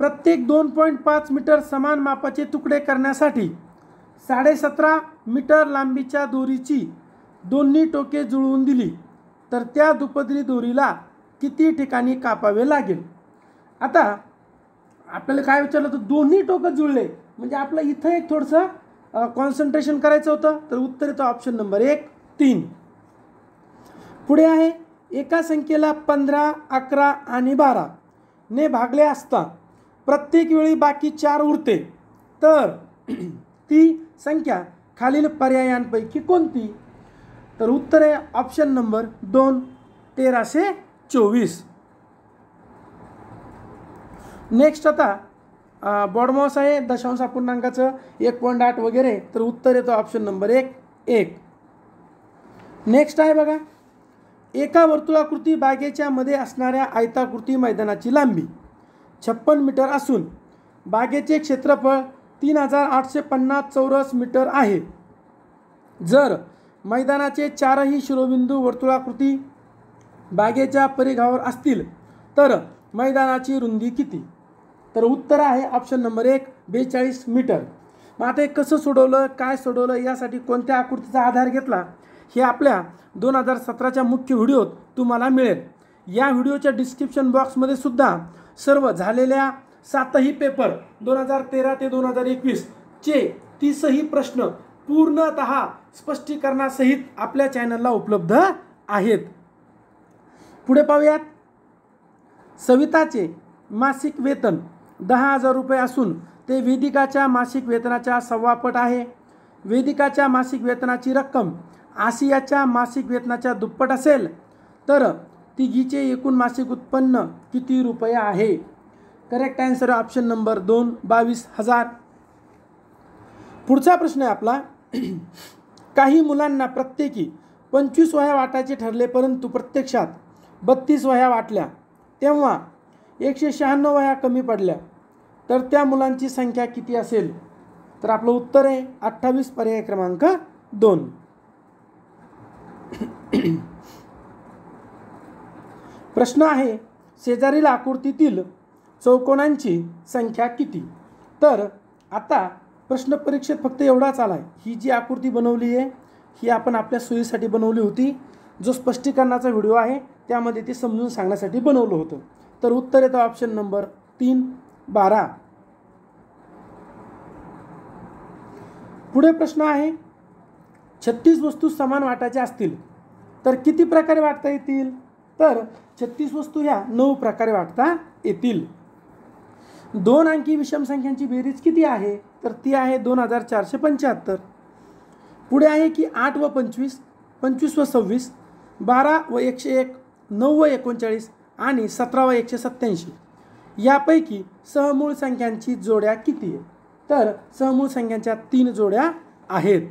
प्रत्येक 2.5 मीटर समान मापाचे तुकडे करण्यासाठी 17.5 मीटर लांबीच्या दोरीची दोन्ही टोके जुळवून दिली तर त्या दुपदरी दोरीला किती ठिकाणी कापावे लागेल? आता आपल्याला काय विचारलं तर दोन्ही टोकं जुळले म्हणजे आपलं इथं एक थोडंसं कॉन्सन्ट्रेशन करायचं होतं, तर उत्तर येतं ऑप्शन नंबर 1, 3. पुढे आहे, एका संख्येला 15, 11 आणि 12 ने भागले असता प्रत्येक वेळी बाकी 4 उरते, तर ती संख्या खालील पर्यायांपैकी कोणती? तर उत्तर आहे ऑप्शन नंबर 2, 1324. नेक्स्ट आता बॉडमाऊस आहे दशांश अपूर्णांकाचं 1.8 वगैरे, तर उत्तर येतं ऑप्शन नंबर 1. नेक्स्ट आहे बघा, एका वर्तुळाकृती बागेच्या मध्ये असणाऱ्या आयताकृती मैदानाची लांबी 56 मीटर असून बागेचे क्षेत्रफळ 3850 चौरस मीटर आहे. जर मैदानाचे 4ही शिरोबिंदू वर्तुळाकृती बागेच्या परिघावर असतील तर मैदानाची रुंदी किती? तर उत्तर आहे ऑप्शन नंबर 1, 42 मीटर. मग आता हे कसं सोडवलं, काय सोडवलं, यासाठी कोणत्या आकृतीचा आधार घेतला हे आपल्या 2017च्या मुख्य व्हिडिओत तुम्हाला मिळेल. या व्हिडिओच्या डिस्क्रिप्शन बॉक्समध्ये सुद्धा सर्व झालेल्या 7ही पेपर 2013 ते 2021 चे 30ही प्रश्न पूर्णतः स्पष्टीकरणासहित आपल्या चॅनलला उपलब्ध आहेत. पुढे पाहूयात. सविताचे मासिक वेतन 10,000 रुपये असून ते वेदिकाच्या मासिक वेतनाच्या 1.25 पट आहे. वेदिकाच्या मासिक वेतनाची रक्कम आसियाच्या मासिक वेतनाच्या दुप्पट असेल तर तिघीचे एकूण मासिक उत्पन्न किती रुपये आहे? Correct answer option number 2, 22,000. पुढचा प्रश्न आहे आपला. काही मुलांना प्रत्येकी 25 वह्या वाटायचे ठरले, परंतु प्रत्यक्षात 32 वह्या वाटल्या, तेव्हा 196 वह्या कमी पडल्या, तर त्या मुलांची संख्या किती असेल? तर आपलं उत्तर आहे 28, पर्याय क्रमांक 2. प्रश्न आहे, शेजारील आकृतीतील चौकोनांची संख्या किती? तर आता प्रश्न परीक्षेत फक्त एवढाच आला आहे, ही जी आकृती बनवली आहे ही आपण आपल्या सोयीसाठी बनवली होती. जो स्पष्टीकरणाचा व्हिडिओ आहे त्यामध्ये ते समजून सांगण्यासाठी बनवलं होतं. तर उत्तर येतं ऑप्शन नंबर 3, 12. पुढे प्रश्न आहे, 36 वस्तू समान वाटायच्या असतील तर किती प्रकारे वाटता येतील? तर 36 वस्तू ह्या 9 प्रकारे वाटता येतील. 2 अंकी विषम संख्यांची बेरीज किती आहे? तर ती आहे 2475. पुढे आहे की 8 व 25, 25 व 26, 12 व 101, 9 व 39 आणि 17 व 187 यापैकी सहमूळ संख्यांची जोड्या किती आहे? तर सहमूळ संख्यांच्या 3 जोड्या आहेत.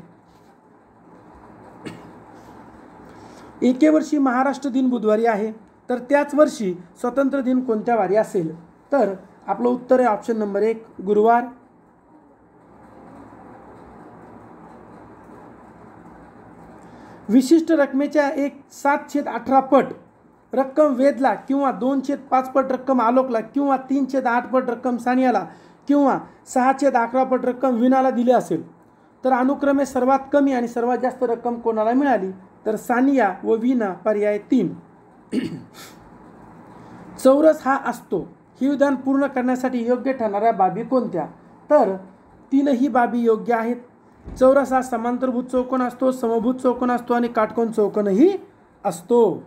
एके वर्षी महाराष्ट्र दिन बुधवारी आहे, तर त्याच वर्षी स्वातंत्र्य दिन कोणत्या वारी असेल? तर आपलं उत्तर आहे ऑप्शन नंबर 1, गुरुवार. विशिष्ट रकमेच्या 7/18 पट रक्कम वेदला किंवा 2/5 पट रक्कम आलोकला किंवा 3/8 पट रक्कम सानियाला किंवा 6/11 पट रक्कम विनाला दिली असेल तर अनुक्रमे सर्वात कमी आणि सर्वात जास्त रक्कम कोणाला मिळाली? तर सानिया व विना, पर्याय 3. चौरस हा असतो हे विधान पूर्ण करण्यासाठी योग्य ठरणाऱ्या बाबी कोणत्या? तर 3ही बाबी योग्य आहेत. चौरस हा समांतरभुज चौकोन असतो, समभुज चौकोन असतो आणि काटकोन चौकोनही असतो.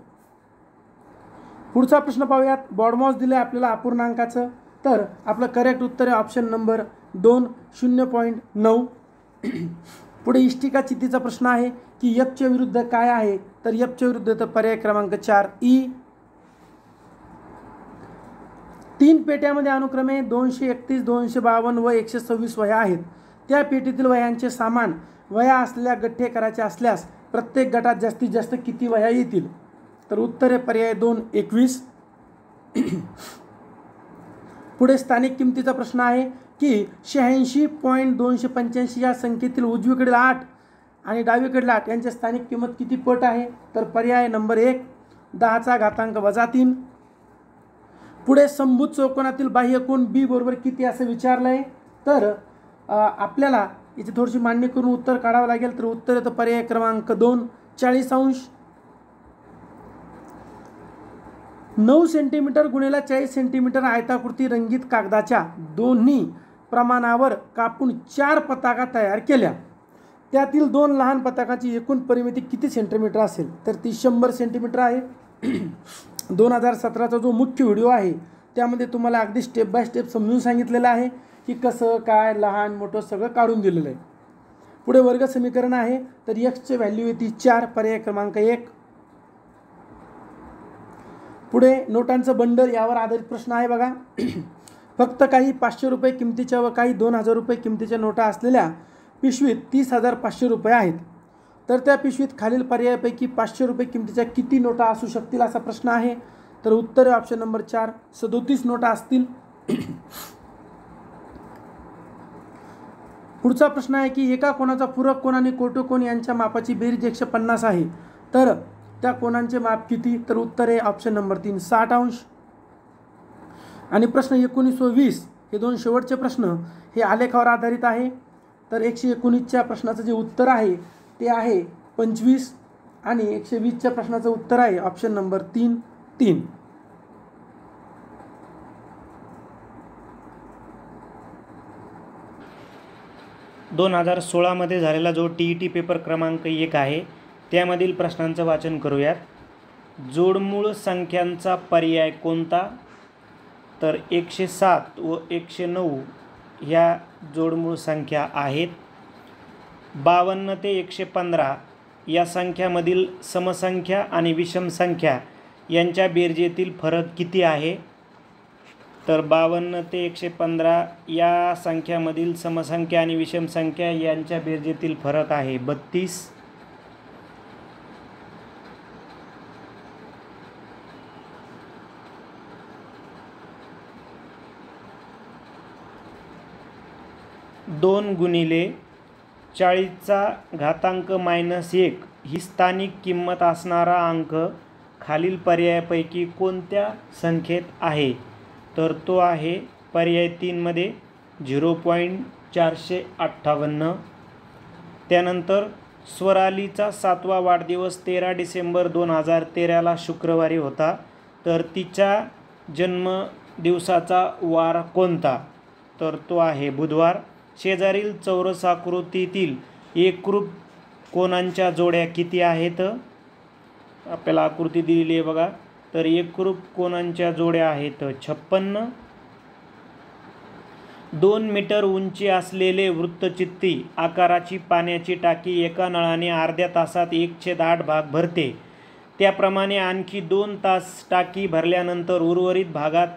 पुढचा प्रश्न पाहूयात. बॉडमास दिले आपल्याला अपूर्णांकाचं, तर आपलं करेक्ट उत्तर आहे ऑप्शन नंबर 2, 0.9. पुढे इष्टिका चितीचा प्रश्न आहे की एफच्या विरुद्ध काय आहे? तर एफच्या विरुद्ध तर पर्याय क्रमांक 4, ई. 3 पेट्यामध्ये अनुक्रमे 231, 252 व 126 वह्या आहेत. त्या पेटीतील वह्यांचे सामान वह्या असलेल्या गठ्ठे करायचे असल्यास प्रत्येक गटात जास्तीत जास्त किती वह्या येतील? तर उत्तर आहे पर्याय 2, 21. पुढे स्थानिक किमतीचा प्रश्न आहे की 86.285 या संख्येतील उजवीकडील 8 आणि डावीकडील 8 यांची स्थानिक किंमत किती पट आहे? तर पर्याय नंबर 1, 10⁻³ - 3. पुढे समभुज चौकोनातील बाह्यकोन बी बरोबर किती असं विचारलं आहे. तर आपल्याला याची थोडीशी मांडणी करून उत्तर काढावं लागेल. तर उत्तर येतं पर्याय क्रमांक 2, 40 अंश. 9 सेंटीमीटर गुणिले 40 सेंटीमीटर आयताकृती रंगीत कागदाच्या दोन्ही प्रमाणावर कापून 4 पताका तयार केल्या. त्यातील 2 लहान पताकाची एकूण परिमिती किती सेंटीमीटर असेल? तर ती 100 सेंटीमीटर आहे. 2017चा जो मुख्य व्हिडिओ आहे त्यामध्ये तुम्हाला अगदी स्टेप बाय स्टेप समजून सांगितलेलं आहे की कसं काय लहान मोठं सगळं काढून दिलेलं आहे. पुढे वर्ग समीकरण आहे. तर एक्सची व्हॅल्यू येते 4, पर्याय क्रमांक 1. पुढे नोटांचं बंडल यावर आधारित प्रश्न आहे बघा. फक्त काही 500 रुपये किमतीच्या व काही 2000 रुपये किमतीच्या नोटा असलेल्या पिशवीत 30,500 रुपये आहेत. तर त्या पिशवीत खालील पर्यायापैकी 500 रुपये किमतीच्या किती नोटा असू शकतील असा प्रश्न आहे. तर उत्तर आहे ऑप्शन नंबर 4, 37 नोटा असतील. पुढचा प्रश्न आहे की एका कोणाचा पूरक कोन आणि कोटकोन यांच्या मापाची बेरीज 150 आहे. तर त्या कोणांचे माप किती? तर उत्तर आहे ऑप्शन नंबर 3, 60 अंश. आणि प्रश्न 19 व 20 हे दोन शेवटचे प्रश्न हे आलेखावर आधारित आहे. तर 119च्या प्रश्नाचं जे उत्तर आहे ते आहे 25 आणि 120च्या प्रश्नाचं उत्तर आहे ऑप्शन नंबर 3, 3. 2016मध्ये झालेला जो TET पेपर क्रमांक 1 आहे त्यामधील प्रश्नांचं वाचन करूयात. जोडमूळ संख्यांचा पर्याय कोणता? तर 107 व 109 ह्या जोडमूळ संख्या आहेत. 52 ते 115 या संख्यामधील समसंख्या आणि विषम संख्या यांच्या बेरजेतील फरक किती आहे? तर 52 ते 115 या संख्यामधील समसंख्या आणि विषम संख्या यांच्या बेरजेतील फरक आहे 32. दोन गुणिले 40⁻⁻1 ही स्थानिक किंमत असणारा अंक खालील पर्यायापैकी कोणत्या संख्येत आहे? तर तो आहे पर्याय 3 मध्ये 0.458. त्यानंतर स्वरालीचा 7वा वाढदिवस 13 डिसेंबर 2013ला शुक्रवारी होता. तर तिच्या जन्मदिवसाचा वार कोणता? तर तो आहे बुधवार. शेजारील चौरस आकृतीतील एकरूप कोनांच्या जोड्या किती आहेत? आपल्याला आकृती दिलेली आहे बघा. तर एकरूप कोनांच्या जोड्या आहेत 56. 2 मीटर उंची असलेले वृत्तचित्ती आकाराची पाण्याची टाकी एका नळाने अर्ध्या तासात 1/8 भाग भरते. त्याप्रमाणे आणखी 2 तास टाकी भरल्यानंतर उर्वरित भागात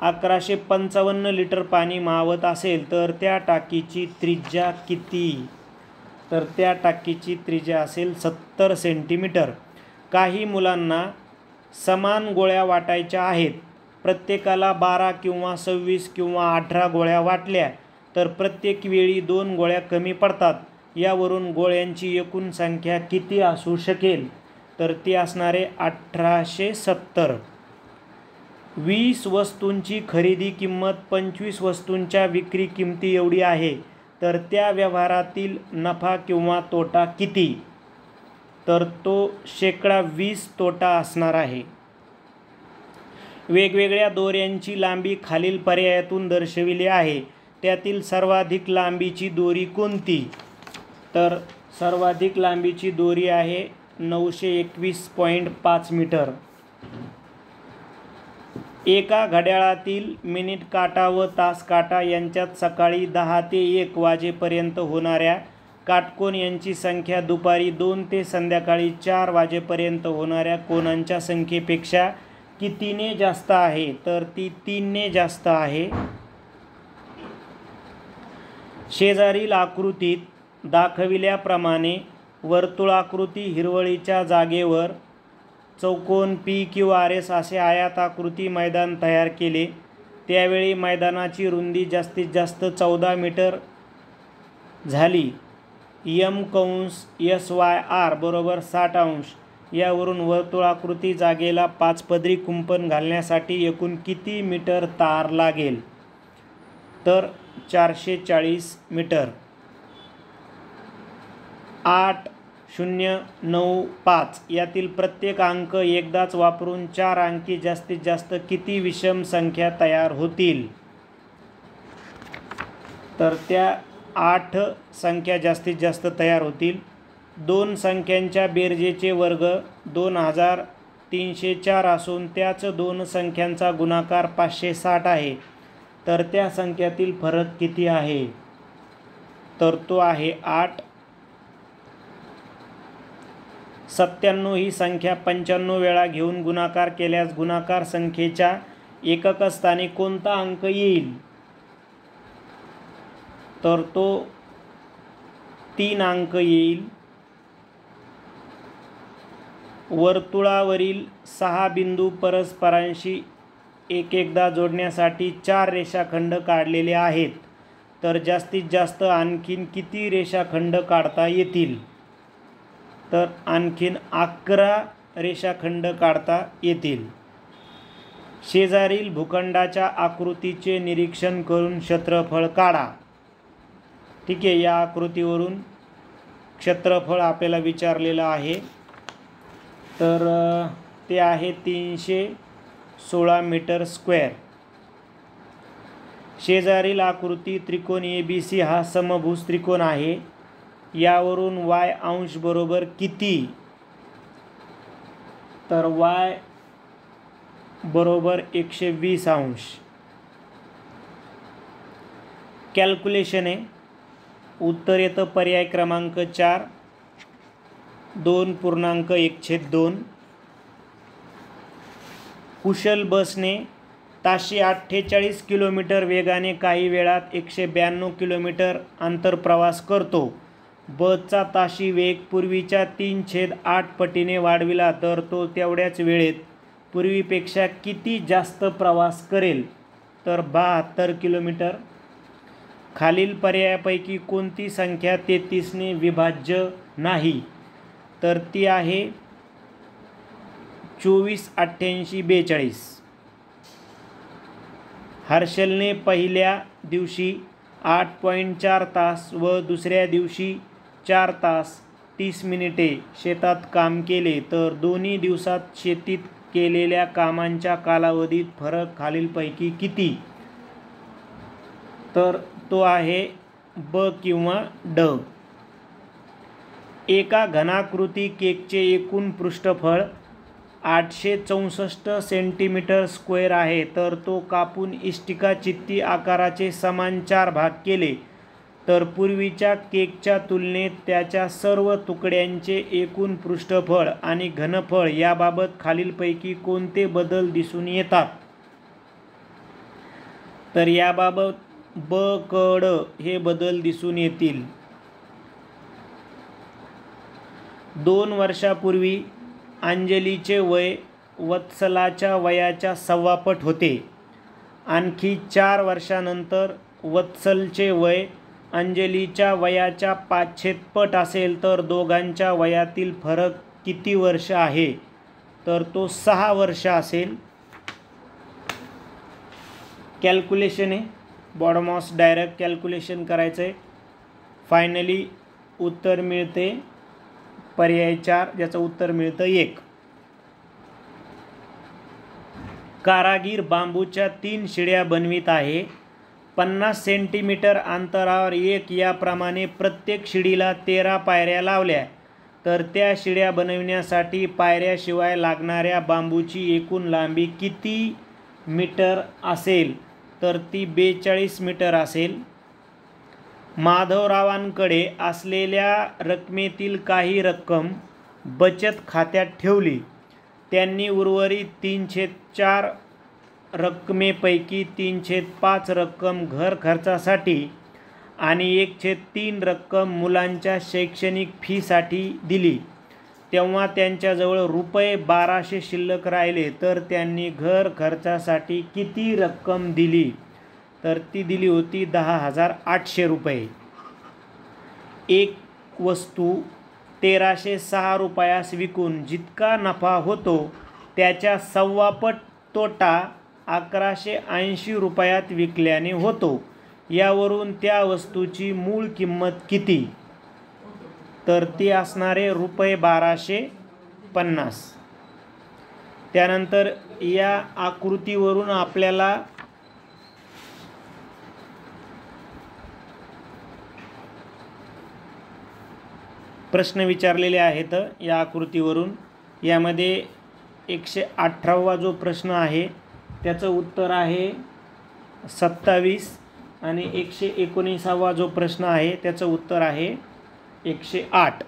1155 लिटर पाणी मावत असेल तर त्या टाकीची त्रिज्या किती? तर त्या टाकीची त्रिज्या असेल 70 सेंटीमीटर. काही मुलांना समान गोळ्या वाटायच्या आहेत. प्रत्येकाला 12 किंवा 26 किंवा 18 गोळ्या वाटल्या तर प्रत्येक वेळी 2 गोळ्या कमी पडतात. यावरून गोळ्यांची एकूण संख्या किती असू शकेल? तर ती असणारे 1870. 20 वस्तूंची खरेदी किंमत 25 वस्तूंच्या विक्री किमती एवढी आहे तर त्या व्यवहारातील नफा किंवा तोटा किती? तर तो 20% तोटा असणार आहे. वेगवेगळ्या दोऱ्यांची लांबी खालील पर्यायातून दर्शविली आहे. त्यातील सर्वाधिक लांबीची दोरी कोणती? तर सर्वाधिक लांबीची दोरी आहे 921.5 मीटर. एका घड्याळातील मिनिट काटा व तास काटा यांच्यात सकाळी 10 ते 1 वाजेपर्यंत होणाऱ्या काटकोन यांची संख्या दुपारी 2 ते संध्याकाळी 4 वाजेपर्यंत होणाऱ्या कोनांच्या संख्येपेक्षा कितीने जास्त आहे? तर ती 3ने जास्त आहे. शेजारील आकृतीत दाखविल्याप्रमाणे वर्तुळाकृती हिरवळीच्या जागेवर चौकोन PQRS असे आयताकृती मैदान तयार केले. त्यावेळी मैदानाची रुंदी जास्तीत जास्त 14 मीटर झाली. M/SYR बरोबर 60°. यावरून वर्तुळाकृती जागेला 5 पदरी कुंपण घालण्यासाठी एकूण किती मीटर तार लागेल? तर 440 मीटर. 8095 यातील प्रत्येक अंक एकदाच वापरून 4 अंकी जास्तीत जास्त किती विषम संख्या तयार होतील? तर त्या 8 संख्या जास्तीत जास्त तयार होतील. 2 संख्यांच्या बेरजेचे वर्ग 2304 असून त्याच 2 संख्यांचा गुणाकार 560 आहे. तर त्या संख्यातील फरक किती आहे? तर तो आहे 8. 97 ही संख्या 95 वेळा घेऊन गुणाकार केल्यास गुणाकार संख्येच्या एकक स्थानी कोणता अंक येईल? तर तो 3 अंक येईल. वर्तुळावरील 6 बिंदू परस्परांशी एकदा जोडण्यासाठी 4 रेषाखंड काढलेले आहेत. तर जास्तीत जास्त आणखीन किती रेषाखंड काढता येतील? तर आणखीन 11 रेषाखंड काढता येतील. शेजारील भूखंडाच्या आकृतीचे निरीक्षण करून क्षेत्रफळ काढा. ठीक आहे, या आकृतीवरून क्षेत्रफळ आपल्याला विचारलेलं आहे. तर ते आहे 316 मीटर स्क्वेअर. शेजारील आकृती त्रिकोण ABC हा समभुज त्रिकोण आहे. यावरून y अंश बरोबर किती? तर y बरोबर 120 अंश. कॅल्क्युलेशन आहे. उत्तर येतं पर्याय क्रमांक 4 2.1/2. कुशल बसने ताशी 48 किलोमीटर वेगाने काही वेळात 192 किलोमीटर अंतर प्रवास करतो. बसचा ताशी वेग पूर्वीच्या 3/8 पटीने वाढविला तर तो तेवढ्याच वेळेत पूर्वीपेक्षा किती जास्त प्रवास करेल? तर 72 किलोमीटर. खालील पर्यायापैकी कोणती संख्या 33ने विभाज्य नाही? तर ती आहे 24, 88, 42. हर्षलने पहिल्या दिवशी 8.4 तास व दुसऱ्या दिवशी 4 तास 30 मिनिटे शेतात काम केले तर दोन्ही दिवसात शेतीत केलेल्या कामांच्या कालावधीत फरक खालीलपैकी किती? तर तो आहे ब किंवा ड. एका घनाकृती केकचे एकूण पृष्ठफळ 864 सेंटीमीटर स्क्वेअर आहे तर तो कापून इष्टिका चित्ती आकाराचे समान 4 भाग केले तर पूर्वीच्या केकच्या तुलनेत त्याच्या सर्व तुकड्यांचे एकूण पृष्ठफळ आणि घनफळ याबाबत खालीलपैकी कोणते बदल दिसून येतात? तर याबाबत ब क ड हे बदल दिसून येतील. 2 वर्षापूर्वी अंजलीचे वय वत्सलाच्या वयाच्या 1.25 पट होते. आणखी 4 वर्षानंतर वत्सलचे वय अंजलीच्या वयाच्या 5/6 पट असेल तर दोघांच्या वयातील फरक किती वर्ष आहे? तर तो 6 वर्ष असेल. कॅल्क्युलेशन आहे. बॉडमॉस डायरेक्ट कॅल्क्युलेशन करायचं आहे. फायनली उत्तर मिळते पर्याय 4 ज्याचं उत्तर मिळतं 1. कारागीर बांबूच्या 3 शिड्या बनवित आहे. 50 सेंटीमीटर अंतरावर एक याप्रमाणे प्रत्येक शिडीला 13 पायऱ्या लावल्या तर त्या शिड्या बनविण्यासाठी पायऱ्याशिवाय लागणाऱ्या बांबूची एकूण लांबी किती मीटर असेल? तर ती 42 मीटर असेल. माधवरावांकडे असलेल्या रकमेतील काही रक्कम बचत खात्यात ठेवली. त्यांनी उर्वरित 3/4 रकमेपैकी 3/5 रक्कम घर खर्चासाठी आणि 1/3 रक्कम मुलांच्या शैक्षणिक फीसाठी दिली. तेव्हा त्यांच्याजवळ ₹1200 शिल्लक राहिले तर त्यांनी घर खर्चासाठी किती रक्कम दिली? तर ती दिली होती ₹10,800. एक वस्तू 1,306 रुपयास विकून जितका नफा होतो त्याच्या 1.25 पट तोटा 1,180 रुपयात विकल्याने होतो. यावरून त्या वस्तूची मूळ किंमत किती? तर ती असणारे ₹1250. त्यानंतर या आकृतीवरून आपल्याला प्रश्न विचारलेले आहेत. या आकृतीवरून यामध्ये 118वा जो प्रश्न आहे त्याचं उत्तर आहे 27 आणि 119वा जो प्रश्न आहे त्याचं उत्तर आहे 108.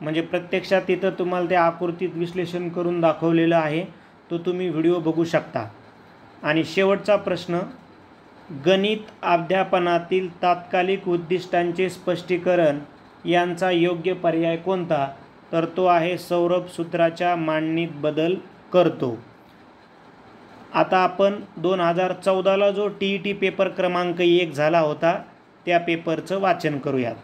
म्हणजे प्रत्यक्षात तिथं तुम्हाला त्या आकृतीत विश्लेषण करून दाखवलेलं आहे. तो तुम्ही व्हिडिओ बघू शकता. आणि शेवटचा प्रश्न, गणित अध्यापनातील तात्कालिक उद्दिष्टांचे स्पष्टीकरण यांचा योग्य पर्याय कोणता? तर तो आहे सौरभ सूत्राच्या मांडणीत बदल करतो. आता आपण 2014ला जो TET पेपर क्रमांक 1 झाला होता त्या पेपरचं वाचन करूयात.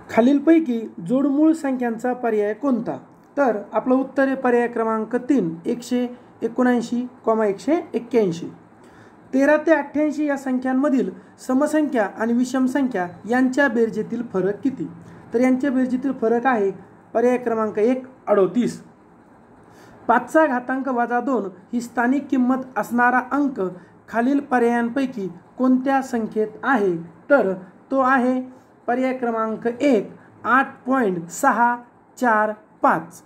खालीलपैकी जोडमूळ संख्यांचा पर्याय कोणता? तर आपलं उत्तर आहे पर्याय क्रमांक 3 179,181. 13 ते 88 या संख्यांमधील समसंख्या आणि विषम संख्या यांच्या बेरजेतील फरक किती? तर यांच्या बेरजेतील फरक आहे पर्याय क्रमांक 1 38. 5चा घातांक वजा 2 ही स्थानिक किंमत असणारा अंक खालील पर्यायांपैकी कोणत्या संख्येत आहे? तर तो आहे पर्याय क्रमांक 1 8.645.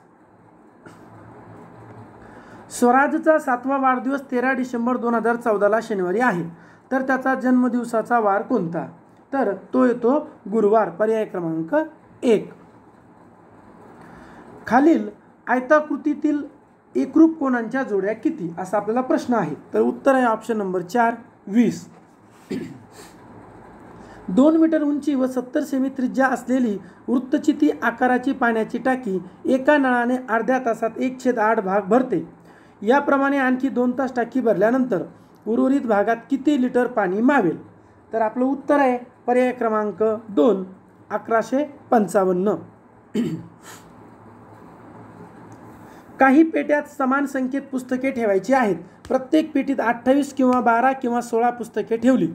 स्वराजचा 7वा वाढदिवस 13 डिसेंबर 2014ला शनिवारी आहे, तर त्याचा जन्मदिवसाचा वार कोणता? तर तो येतो गुरुवार, पर्याय क्रमांक 1. खालील आयताकृतीतील एकरूप कोनांच्या जोड्या किती? असा आपल्याला प्रश्न आहे. तर उत्तर आहे ऑप्शन नंबर 4 20. 2 मीटर उंची व 70 सेमी त्रिज्या असलेली वृत्तचिती आकाराची पाण्याची टाकी एका नळाने अर्ध्या तासात 1/8 भाग भरते. याप्रमाणे आणखी 2 तास टाकी भरल्यानंतर उर्वरित भागात किती लिटर पाणी मावेल? तर आपलं उत्तर आहे पर्याय क्रमांक 2 1155. काही पेट्यात समान संख्येत पुस्तके ठेवायची आहेत. प्रत्येक पेटीत 28 किंवा 12 किंवा 16 पुस्तके ठेवली.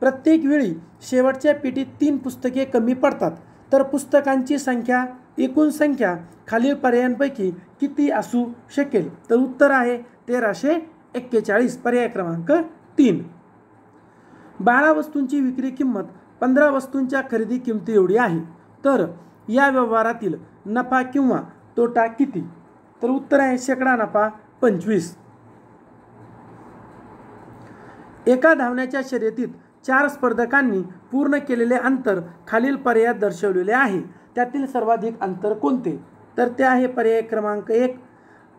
प्रत्येक वेळी शेवटच्या पेटीत 3 पुस्तके कमी पडतात, तर पुस्तकांची संख्या एकूण संख्या खालील पर्यायांपैकी किती असू शकेल? तर उत्तर आहे 1341, पर्याय क्रमांक 3. 12 वस्तूंची विक्री किंमत 15 वस्तूंच्या खरेदी किमती एवढी आहे, तर या व्यवहारातील नफा किंवा तोटा किती? तर उत्तर आहे शेकडा नफा 25. एका धावण्याच्या शर्यतीत 4 स्पर्धकांनी पूर्ण केलेले अंतर खालील पर्यायात दर्शवलेले आहे. त्यातील सर्वाधिक अंतर कोणते? तर ते आहे पर्याय क्रमांक 1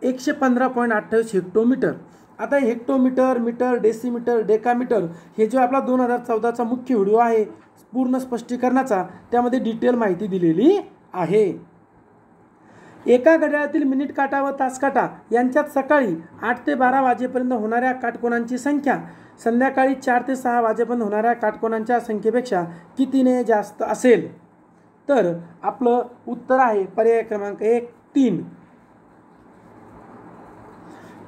115.28 हेक्टोमीटर. आता हेक्टोमीटर, मीटर, डेसिमीटर, डेकामीटर हे जो आपला 2014चा मुख्य व्हिडिओ आहे पूर्ण स्पष्टीकरणाचा, त्यामध्ये डिटेल माहिती दिलेली आहे. एका घड्याळातील मिनिट काटा व तास काटा यांच्यात सकाळी 8 ते 12 वाजेपर्यंत होणाऱ्या काटकोनांची संख्या संध्याकाळी 4 ते 6 वाजेपर्यंत होणाऱ्या काटकोनांच्या संख्येपेक्षा कितीने जास्त असेल? तर आपलं उत्तर आहे पर्याय क्रमांक 1 3.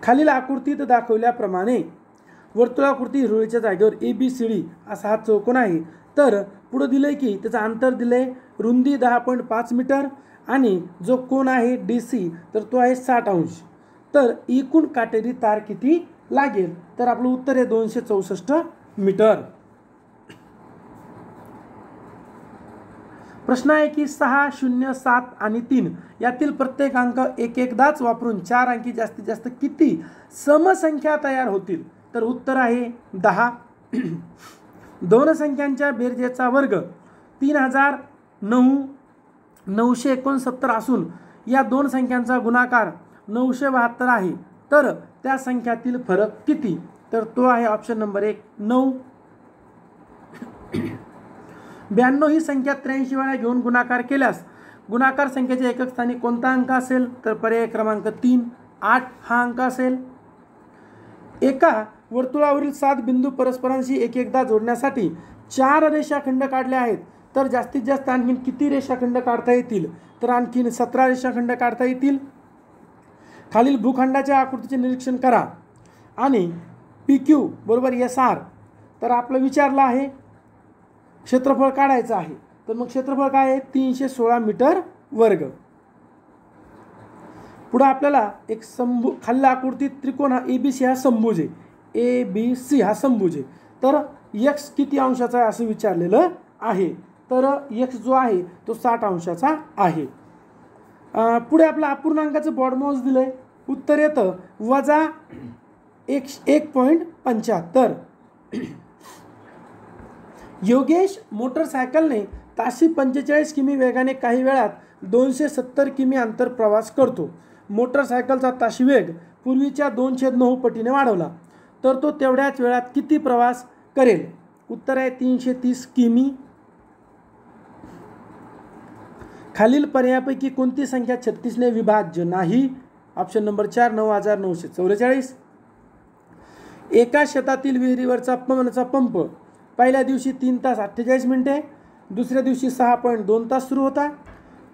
खालील आकृतीत दाखवल्याप्रमाणे वर्तुळाकृती हिरवळीच्या जागेवर ABCD असा हा चौकोन आहे. तर पुढे दिलंय की त्याचं अंतर दिलंय रुंदी 10.5 मीटर आणि जो कोन आहे DC तर तो आहे 60 अंश. तर एकूण काटेरी तार किती लागेल? तर आपलं उत्तर आहे 264 मीटर. प्रश्न आहे की 6, 0, 7 आणि 3 यातील प्रत्येक अंक एकदाच वापरून 4 अंकी जास्तीत जास्त किती समसंख्या तयार होतील? तर उत्तर आहे 10. दोन संख्यांच्या बेरजेचा वर्ग 3969 असून या दोन संख्यांचा गुणाकार 972 आहे, तर त्या संख्यातील फरक किती? तर तो आहे ऑप्शन नंबर 1 9. 92 ही संख्या 83 वेळा घेऊन गुणाकार केल्यास गुणाकार संख्येच्या एकक स्थानी कोणता अंक असेल? तर पर्याय क्रमांक 3 8 हा अंक असेल. एका वर्तुळावरील 7 बिंदू परस्परांशी एकदा जोडण्यासाठी 4 रेषाखंड काढले आहेत, तर जास्तीत जास्त आणखीन किती रेषाखंड काढता येतील? तर आणखीन 17 रेषाखंड काढता येतील. खालील भूखंडाच्या आकृतीचे निरीक्षण करा आणि PQ बरोबर SR. तर आपलं विचारलं आहे क्षेत्रफळ काढायचं आहे, तर मग क्षेत्रफळ काय आहे? 316 मीटर वर्ग. पुढे आपल्याला एक खाल्ल्या आकृतीत त्रिकोण हा ABC हा समभुज आहे, ABC हा समभुज आहे. तर x किती अंशाचा आहे असं विचारलेलं आहे. तर x जो आहे तो 60 अंशाचा आहे. पुढे आपला अपूर्णांकाचं बॉडमाऊस दिलंय. उत्तर येतं वजा 1.75. योगेश मोटरसायकलने ताशी 45 किमी वेगाने काही वेळात 270 किमी अंतर प्रवास करतो. मोटरसायकलचा ताशी वेग पूर्वीच्या 2/9 पटीने वाढवला, तर तो तेवढ्याच वेळात किती प्रवास करेल? उत्तर आहे 330 किमी. खालील पर्यायापैकी कोणती संख्या 36ने विभाज्य नाही? Option number 4 9944. एका शेतातील विहिरीवरचा पंप पहिल्या दिवशी 3 तास 48 मिनिटे, दुसऱ्या दिवशी 6.2 तास सुरू होता,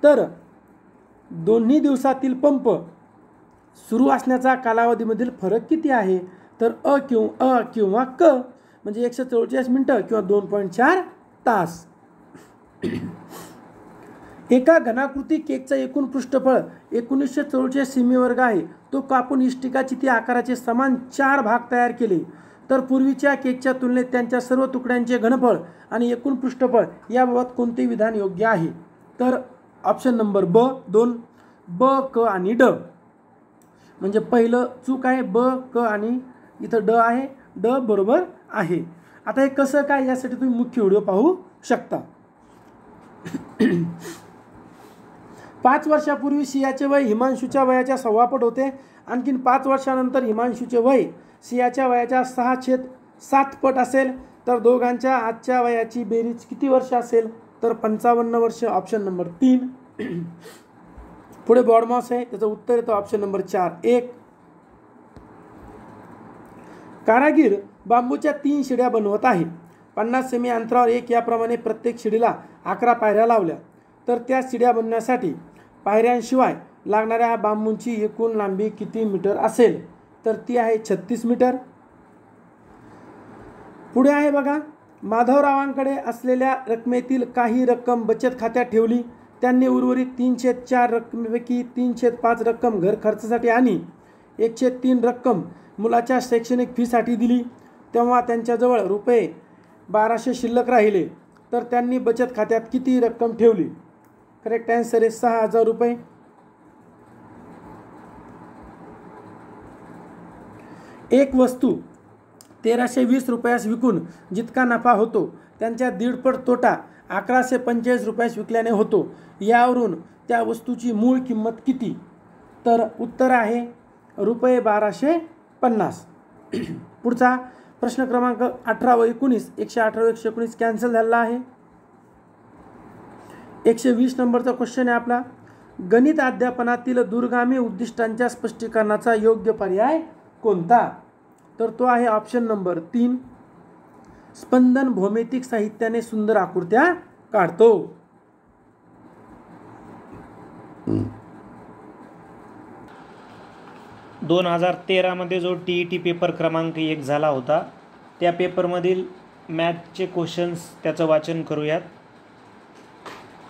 तर दोन्ही दिवसातील पंप सुरू असण्याचा कालावधीमधील फरक किती आहे? तर अ किंवा क म्हणजे 144 मिनिटं किंवा 2.4 तास. एका घनाकृती केकचा एकूण पृष्ठफळ 1944 सेमी वर्ग आहे. तो कापून इष्टिका चिती आकाराचे समान 4 भाग तयार केले तर पूर्वीच्या केकच्या तुलनेत त्यांच्या सर्व तुकड्यांचे घनफळ आणि एकूण पृष्ठफळ याबाबत कोणते विधान योग्य आहे? तर ऑप्शन नंबर ब 2, ब, क आणि ड. म्हणजे पहिलं चूक आहे ब, क आणि इथं ड आहे. ड बरोबर आहे. आता हे कसं काय यासाठी तुम्ही मुख्य व्हिडिओ पाहू शकता. 5 वर्षापूर्वी सियाचे वय हिमांशूच्या वयाच्या 6 पट होते. आणखीन 5 वर्षानंतर हिमांशूचे वय सियाच्या वयाच्या 6/7 पट असेल तर दोघांच्या आजच्या वयाची बेरीज किती वर्ष असेल? तर 55 वर्ष. Option number 3. पुढे बॉडमॉस आहे, त्याचं उत्तर येतं ऑप्शन नंबर 4. 1. कारागीर बांबूच्या 3 शिड्या बनवत आहे. 50 सेमी अंतरावर एक याप्रमाणे प्रत्येक शिडीला 11 पायऱ्या लावल्या तर त्या शिड्या बनवण्यासाठी पायऱ्यांशिवाय लागणाऱ्या बांबूंची एकूण लांबी किती मीटर असेल? तर ती आहे 36 मीटर. पुढे आहे बघा, माधवरावांकडे असलेल्या रकमेतील काही रक्कम बचत खात्यात ठेवली. त्यांनी उर्वरित 3/4 रकमेपैकी 3/5 रक्कम घर खर्चासाठी आणि 1/3 रक्कम मुलाच्या शैक्षणिक फीसाठी दिली. तेव्हा त्यांच्याजवळ रुपये 1200 शिल्लक राहिले तर त्यांनी बचत खात्यात किती रक्कम ठेवली? करेक्ट आन्सर आहे 6000 रुपये. एक वस्तू 1320 रुपयास विकून जितका नफा होतो त्यांच्या 1.5 पट तोटा 1145 रुपयास विकल्याने होतो. यावरून त्या वस्तूची मूळ किंमत किती? तर उत्तर आहे रुपये 1250. पुढचा प्रश्न क्रमांक 18 व 19, 118 व 119 कॅन्सल झाला आहे. 120 नंबरचा क्वेश्चन आहे आपला. गणित अध्यापनातील दूरगामी उद्दिष्टांच्या स्पष्टीकरणाचा योग्य पर्याय कोणता? तर तो आहे ऑप्शन नंबर 3. स्पंदन भौमितिक साहित्याने सुंदर आकृत्या काढतो. सन 2013 मध्ये जो TET पेपर क्रमांक 1 झाला होता त्या पेपरमधील मॅथचे क्वेश्चन्स त्याचं वाचन करूयात.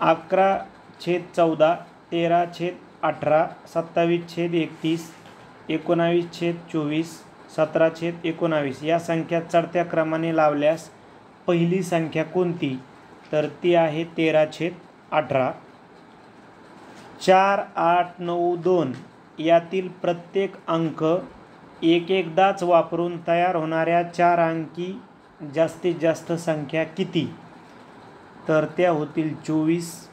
11/14, 13/18, 27/31, 19/24, 17/19 या संख्या चढत्या क्रमाने लावल्यास पहिली संख्या कोणती? तर ती आहे 13/18. 4, 8, 9, 2 यातील प्रत्येक अंक एकदाच वापरून तयार होणाऱ्या 4 अंकी जास्तीत जास्त संख्या किती? तर त्या होतील 24.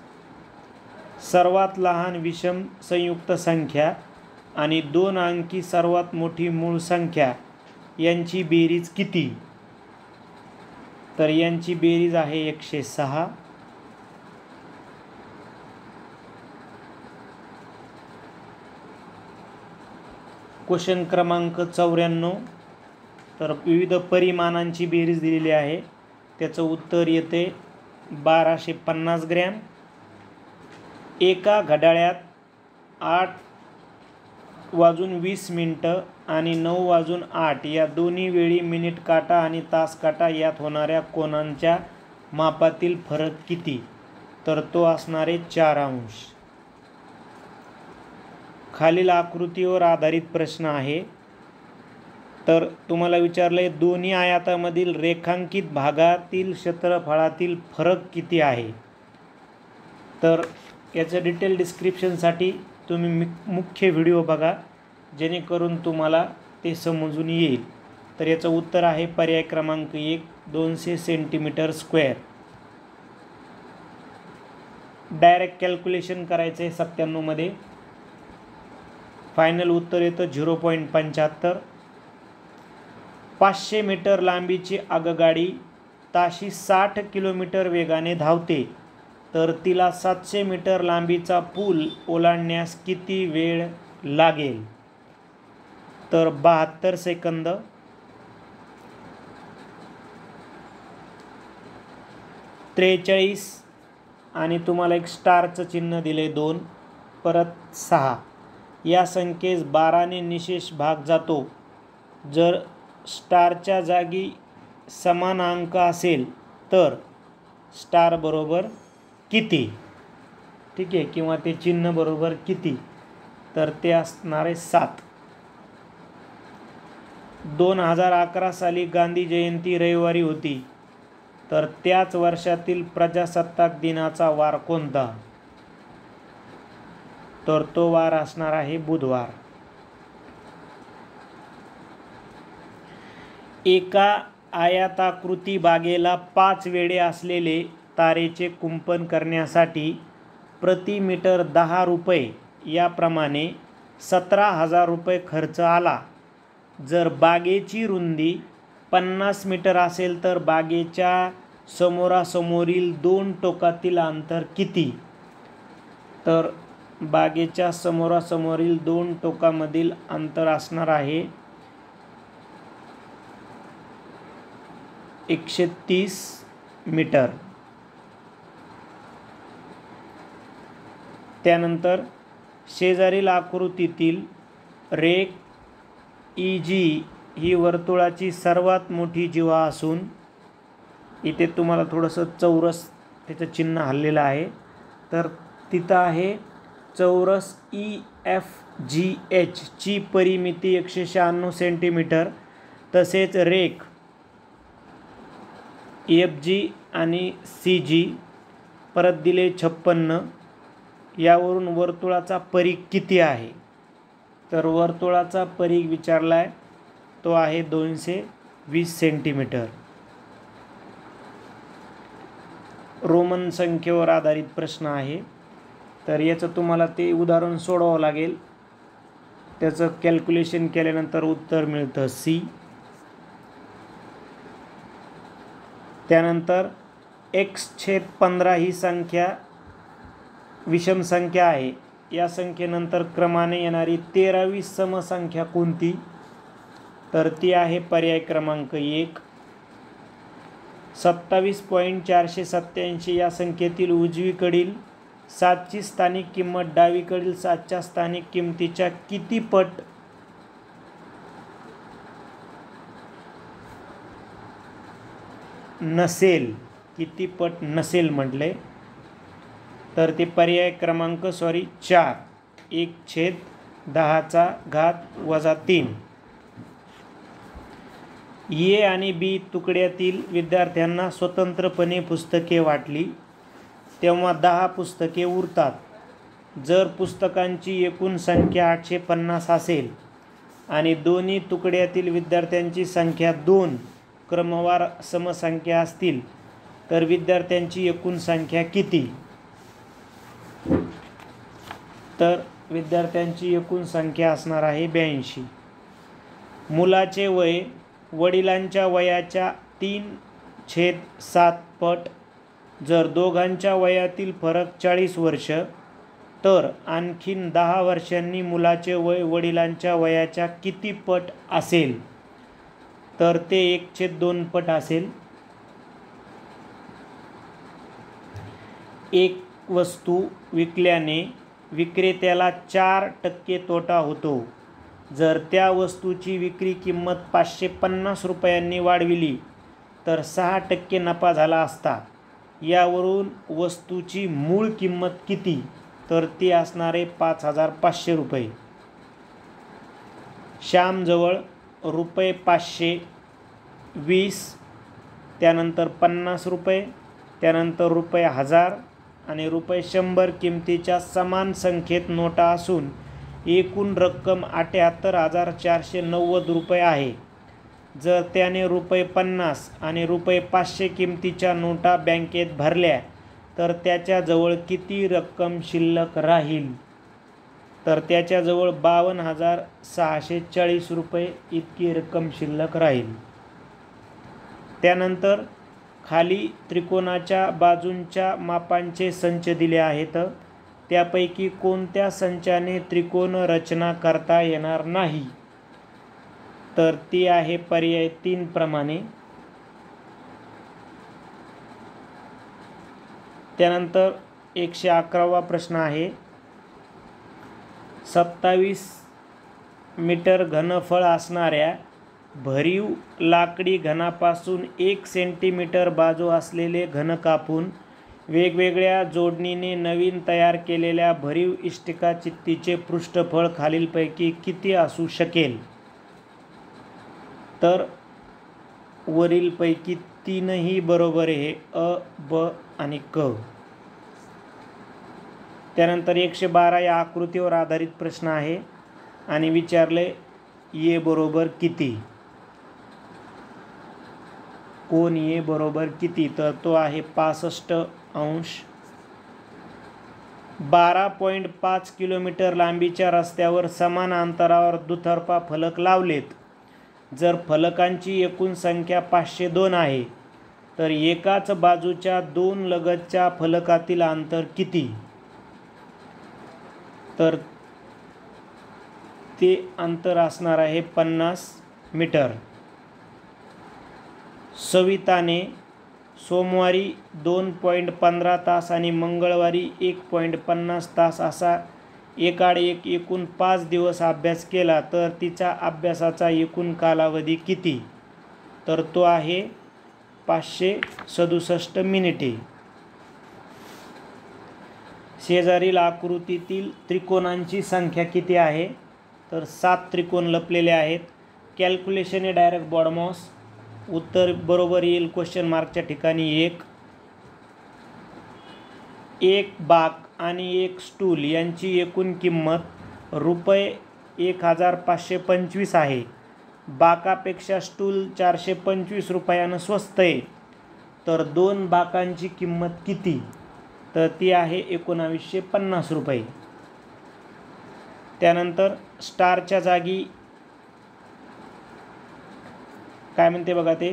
सर्वात लहान विषम संयुक्त संख्या आणि 2 अंकी सर्वात मोठी मूळ संख्या यांची बेरीज किती? तर यांची बेरीज आहे 106. क्वेश्चन क्रमांक 94, तर विविध परिमाणांची बेरीज दिलेली आहे. त्याचं उत्तर येते 1250 ग्रॅम. एका घड्याळात 8:20 आणि 9:08 या दोन्ही वेळी मिनिट काटा आणि तास काटा यात होणाऱ्या कोनांच्या मापातील फरक किती? तर तो असणारे 4 अंश. खालील आकृतीवर आधारित प्रश्न आहे. तर तुम्हाला विचारले दोन्ही आयतामधील रेखांकित भागातील क्षेत्रफळातील फरक किती आहे? तर याचं डिटेल डिस्क्रिप्शनसाठी तुम्ही मुख्य व्हिडिओ बघा जेणेकरून तुम्हाला ते समजून येईल. तर याचं उत्तर आहे पर्याय क्रमांक 1, 200 सेंटीमीटर स्क्वेअर. डायरेक्ट कॅल्क्युलेशन करायचं आहे 97 मध्ये. फायनल उत्तर येतं 0.75. 500 मीटर लांबीची आगगाडी ताशी 60 किलोमीटर वेगाने धावते तर तिला 700 मीटर लांबीचा पूल ओलांडण्यास किती वेळ लागेल? तर 72 सेकंद. आणि तुम्हाला एक स्टारचं चिन्ह दिले 2, परत 6. या संख्येस 12ने निशेष भाग जातो. जर स्टारच्या जागी समान अंक असेल तर स्टार बरोबर किती? ठीक आहे, किंवा ते चिन्ह बरोबर किती, तर ते असणार आहे 7. 2011 साली गांधी जयंती रविवारी होती, तर त्याच वर्षातील प्रजासत्ताक दिनाचा वार कोणता, तर तो वार असणार आहे बुधवार. एका आयताकृती बागेला 5 वेढे असलेले तारेचे कुंपण करण्यासाठी प्रति मीटर 10 रुपये याप्रमाणे 17,000 रुपये खर्च आला. जर बागेची रुंदी 50 मीटर असेल तर बागेच्या समोरासमोरील 2 टोकातील अंतर किती, तर बागेच्या समोरासमोरील 2 टोकामधील अंतर असणार आहे 130 मीटर. त्यानंतर शेजारील आकृतीतील रेख EG ही वर्तुळाची सर्वात मोठी जीवा असून, इथे तुम्हाला थोडंसं चौरस त्याचं चिन्ह हल्लेलं आहे, तर तिथं आहे चौरस EFGH ची परिमिती 196 सेंटीमीटर. तसेच रेख FG आणि CG परत दिले 56. यावरून वर्तुळाचा परिघ किती आहे, तर वर्तुळाचा परिघ विचारला आहे तो आहे 220 सेंटीमीटर. रोमन संख्येवर आधारित प्रश्न आहे, तर याचं तुम्हाला ते उदाहरण सोडवावं लागेल. त्याचं कॅल्क्युलेशन केल्यानंतर उत्तर मिळतं C. त्यानंतर x/15 ही संख्या विषम संख्या आहे. या संख्येनंतर क्रमाने येणारी 13वी समसंख्या कोणती, तर ती आहे पर्याय क्रमांक 1. 27.487 या संख्येतील उजवीकडील 7ची स्थानिक किंमत डावीकडील 7च्या स्थानिक किंमतीच्या किती पट नसेल, किती पट नसेल म्हटले, तर ते पर्याय क्रमांक 4 1/10⁻³ ए आणि बी तुकड्यातील विद्यार्थ्यांना स्वतंत्रपणे पुस्तके वाटली तेव्हा 10 पुस्तके उरतात. जर पुस्तकांची एकूण संख्या 850 असेल आणि दोन्ही तुकड्यातील विद्यार्थ्यांची संख्या 2 क्रमवार समसंख्या असतील तर विद्यार्थ्यांची एकूण संख्या किती, तर विद्यार्थ्यांची एकूण संख्या असणार आहे 82. मुलाचे वय वडिलांच्या वयाच्या 3/7 पट. जर दोघांच्या वयातील फरक 40 वर्ष तर आणखीन 10 वर्षांनी मुलाचे वय वडिलांच्या वयाच्या किती पट असेल, तर ते 1/2 पट असेल. एक वस्तू विकल्याने विक्रेत्याला 4% तोटा होतो. जर त्या वस्तूची विक्री किंमत 550 रुपयांनी वाढविली तर 6% नफा झाला असता. यावरून वस्तूची मूळ किंमत किती, तर ती असणारे 5,500 रुपये. श्यामजवळ रुपये 500, 20, त्यानंतर 50 रुपये, त्यानंतर रुपये 1000 आणि रुपये 100 किमतीच्या समान संख्येत नोटा असून एकूण रक्कम 78,490 रुपये आहे. जर त्याने रुपये 50 आणि रुपये 500 किमतीच्या नोटा बँकेत भरल्या तर त्याच्याजवळ किती रक्कम शिल्लक राहील, तर त्याच्याजवळ 52,640 रुपये इतकी रक्कम शिल्लक राहील. त्यानंतर खाली त्रिकोणाच्या बाजूंच्या मापांचे संच दिले आहेत. त्यापैकी कोणत्या संचाने त्रिकोण रचना करता येणार नाही, तर ती आहे पर्याय 3 प्रमाणे. त्यानंतर 111वा प्रश्न आहे. 27 मीटर घनफळ असणाऱ्या भरीव लाकडी घनापासून 1 सेंटीमीटर बाजू असलेले घन कापून वेगवेगळ्या जोडणीने नवीन तयार केलेल्या भरीव इष्टिका चित्तीचे पृष्ठफळ खालीलपैकी किती असू शकेल? तर वरीलपैकी तीनही बरोबर आहे, अ, ब आणि क. त्यानंतर 112 या आकृतीवर आधारित प्रश्न आहे आणि विचारले ये बरोबर किती. कोण ये बरोबर किती? तर तो आहे 65°. 12.5 किलोमीटर लांबीच्या रस्त्यावर समान अंतरावर दुतर्फा फलक लावलेत. जर फलकांची एकूण संख्या 502 आहे तर एकाच बाजूच्या दोन लगतच्या फलकातील अंतर किती? तर ते अंतर असणार आहे 50 मीटर. सविताने सोमवारी 2.15 तास आणि मंगळवारी 1.50 तास असा एकाड एक एकूण 5 दिवस अभ्यास केला तर तिचा अभ्यासाचा एकूण कालावधी किती? तर तो आहे 567 मिनिटे. शेजारील आकृतीतील त्रिकोणांची संख्या किती आहे? तर 7 त्रिकोण लपलेले आहेत. कॅल्क्युलेशन आहे डायरेक्ट बॉडमॉस. उत्तर बरोबर येईल क्वेश्चन मार्कच्या ठिकाणी 1. एक बाक आणि एक स्टूल यांची एकूण किंमत रुपये 1525 आहे. बाकापेक्षा स्टूल 425 रुपयानं स्वस्त आहे. तर 2 बाकांची किंमत किती? तर ती आहे 1950 रुपये. त्यानंतर स्टारच्या जागी काय म्हणते बघा ते,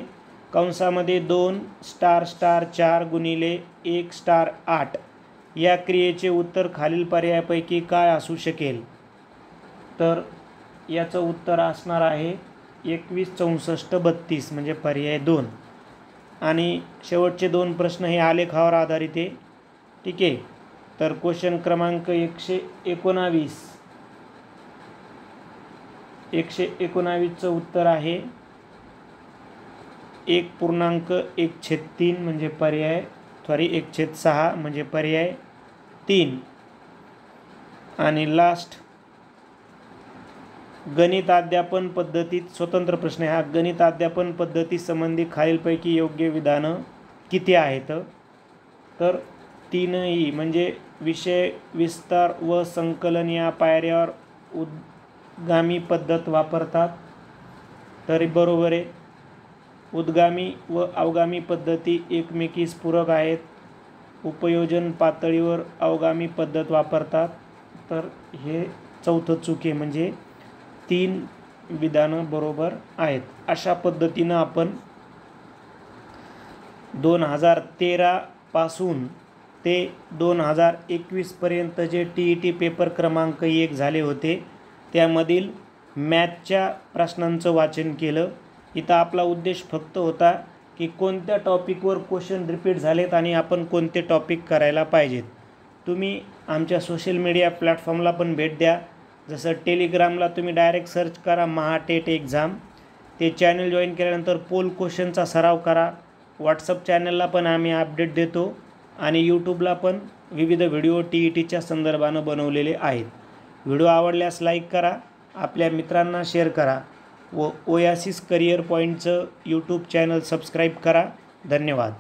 कंसामध्ये 2 स्टार स्टार 4 गुणिले 1 स्टार 8 या क्रियेचे उत्तर खालील पर्यायापैकी काय असू शकेल? तर याचं उत्तर असणार आहे 21 64 32 म्हणजे पर्याय 2. आणि शेवटचे 2 प्रश्न हे आलेखावर आधारित आहे. ठीक आहे. तर क्वेश्चन क्रमांक 119चं उत्तर आहे 1.1/3 म्हणजे पर्याय 1/6 म्हणजे पर्याय 3. आणि लास्ट गणित अध्यापन पद्धतीत स्वतंत्र प्रश्न आहे. हा गणित अध्यापन पद्धती संबंधी खालीलपैकी योग्य विधानं किती आहेत? तर 3ही म्हणजे विषय विस्तार व संकलन या पायऱ्यावर उद्गामी पद्धत वापरतात. तरी बरोबर आहे. उद्गामी व अवगामी पद्धती एकमेकीस पूरक आहेत. उपयोजन पातळीवर अवगामी पद्धत वापरतात. तर हे चौथं चूक आहे, म्हणजे 3 विधानं बरोबर आहेत. अशा पद्धतीनं आपण 2013 पासून ते 2021 पर्यंत जे TET पेपर क्रमांक 1 झाले होते त्यामधील मॅथच्या प्रश्नांचं वाचन केलं. इथं आपला उद्देश फक्त होता की कोणत्या टॉपिकवर क्वेश्चन रिपीट झालेत आणि आपण कोणते टॉपिक करायला पाहिजेत. तुम्ही आमच्या सोशल मीडिया प्लॅटफॉर्मला पण भेट द्या. जसं टेलिग्रामला तुम्ही डायरेक्ट सर्च करा महाटेट एक्झाम. ते चॅनल जॉईन केल्यानंतर पोल क्वेश्चनचा सराव करा. व्हॉट्सअप चॅनलला पण आम्ही अपडेट देतो आणि यूट्यूबला पण विविध व्हिडिओ TETच्या संदर्भानं बनवलेले आहेत. व्हिडिओ आवडल्यास लाईक करा, आपल्या मित्रांना शेअर करा व ओयासिस करिअर पॉईंटचं यूट्यूब चॅनल सबस्क्राईब करा. धन्यवाद.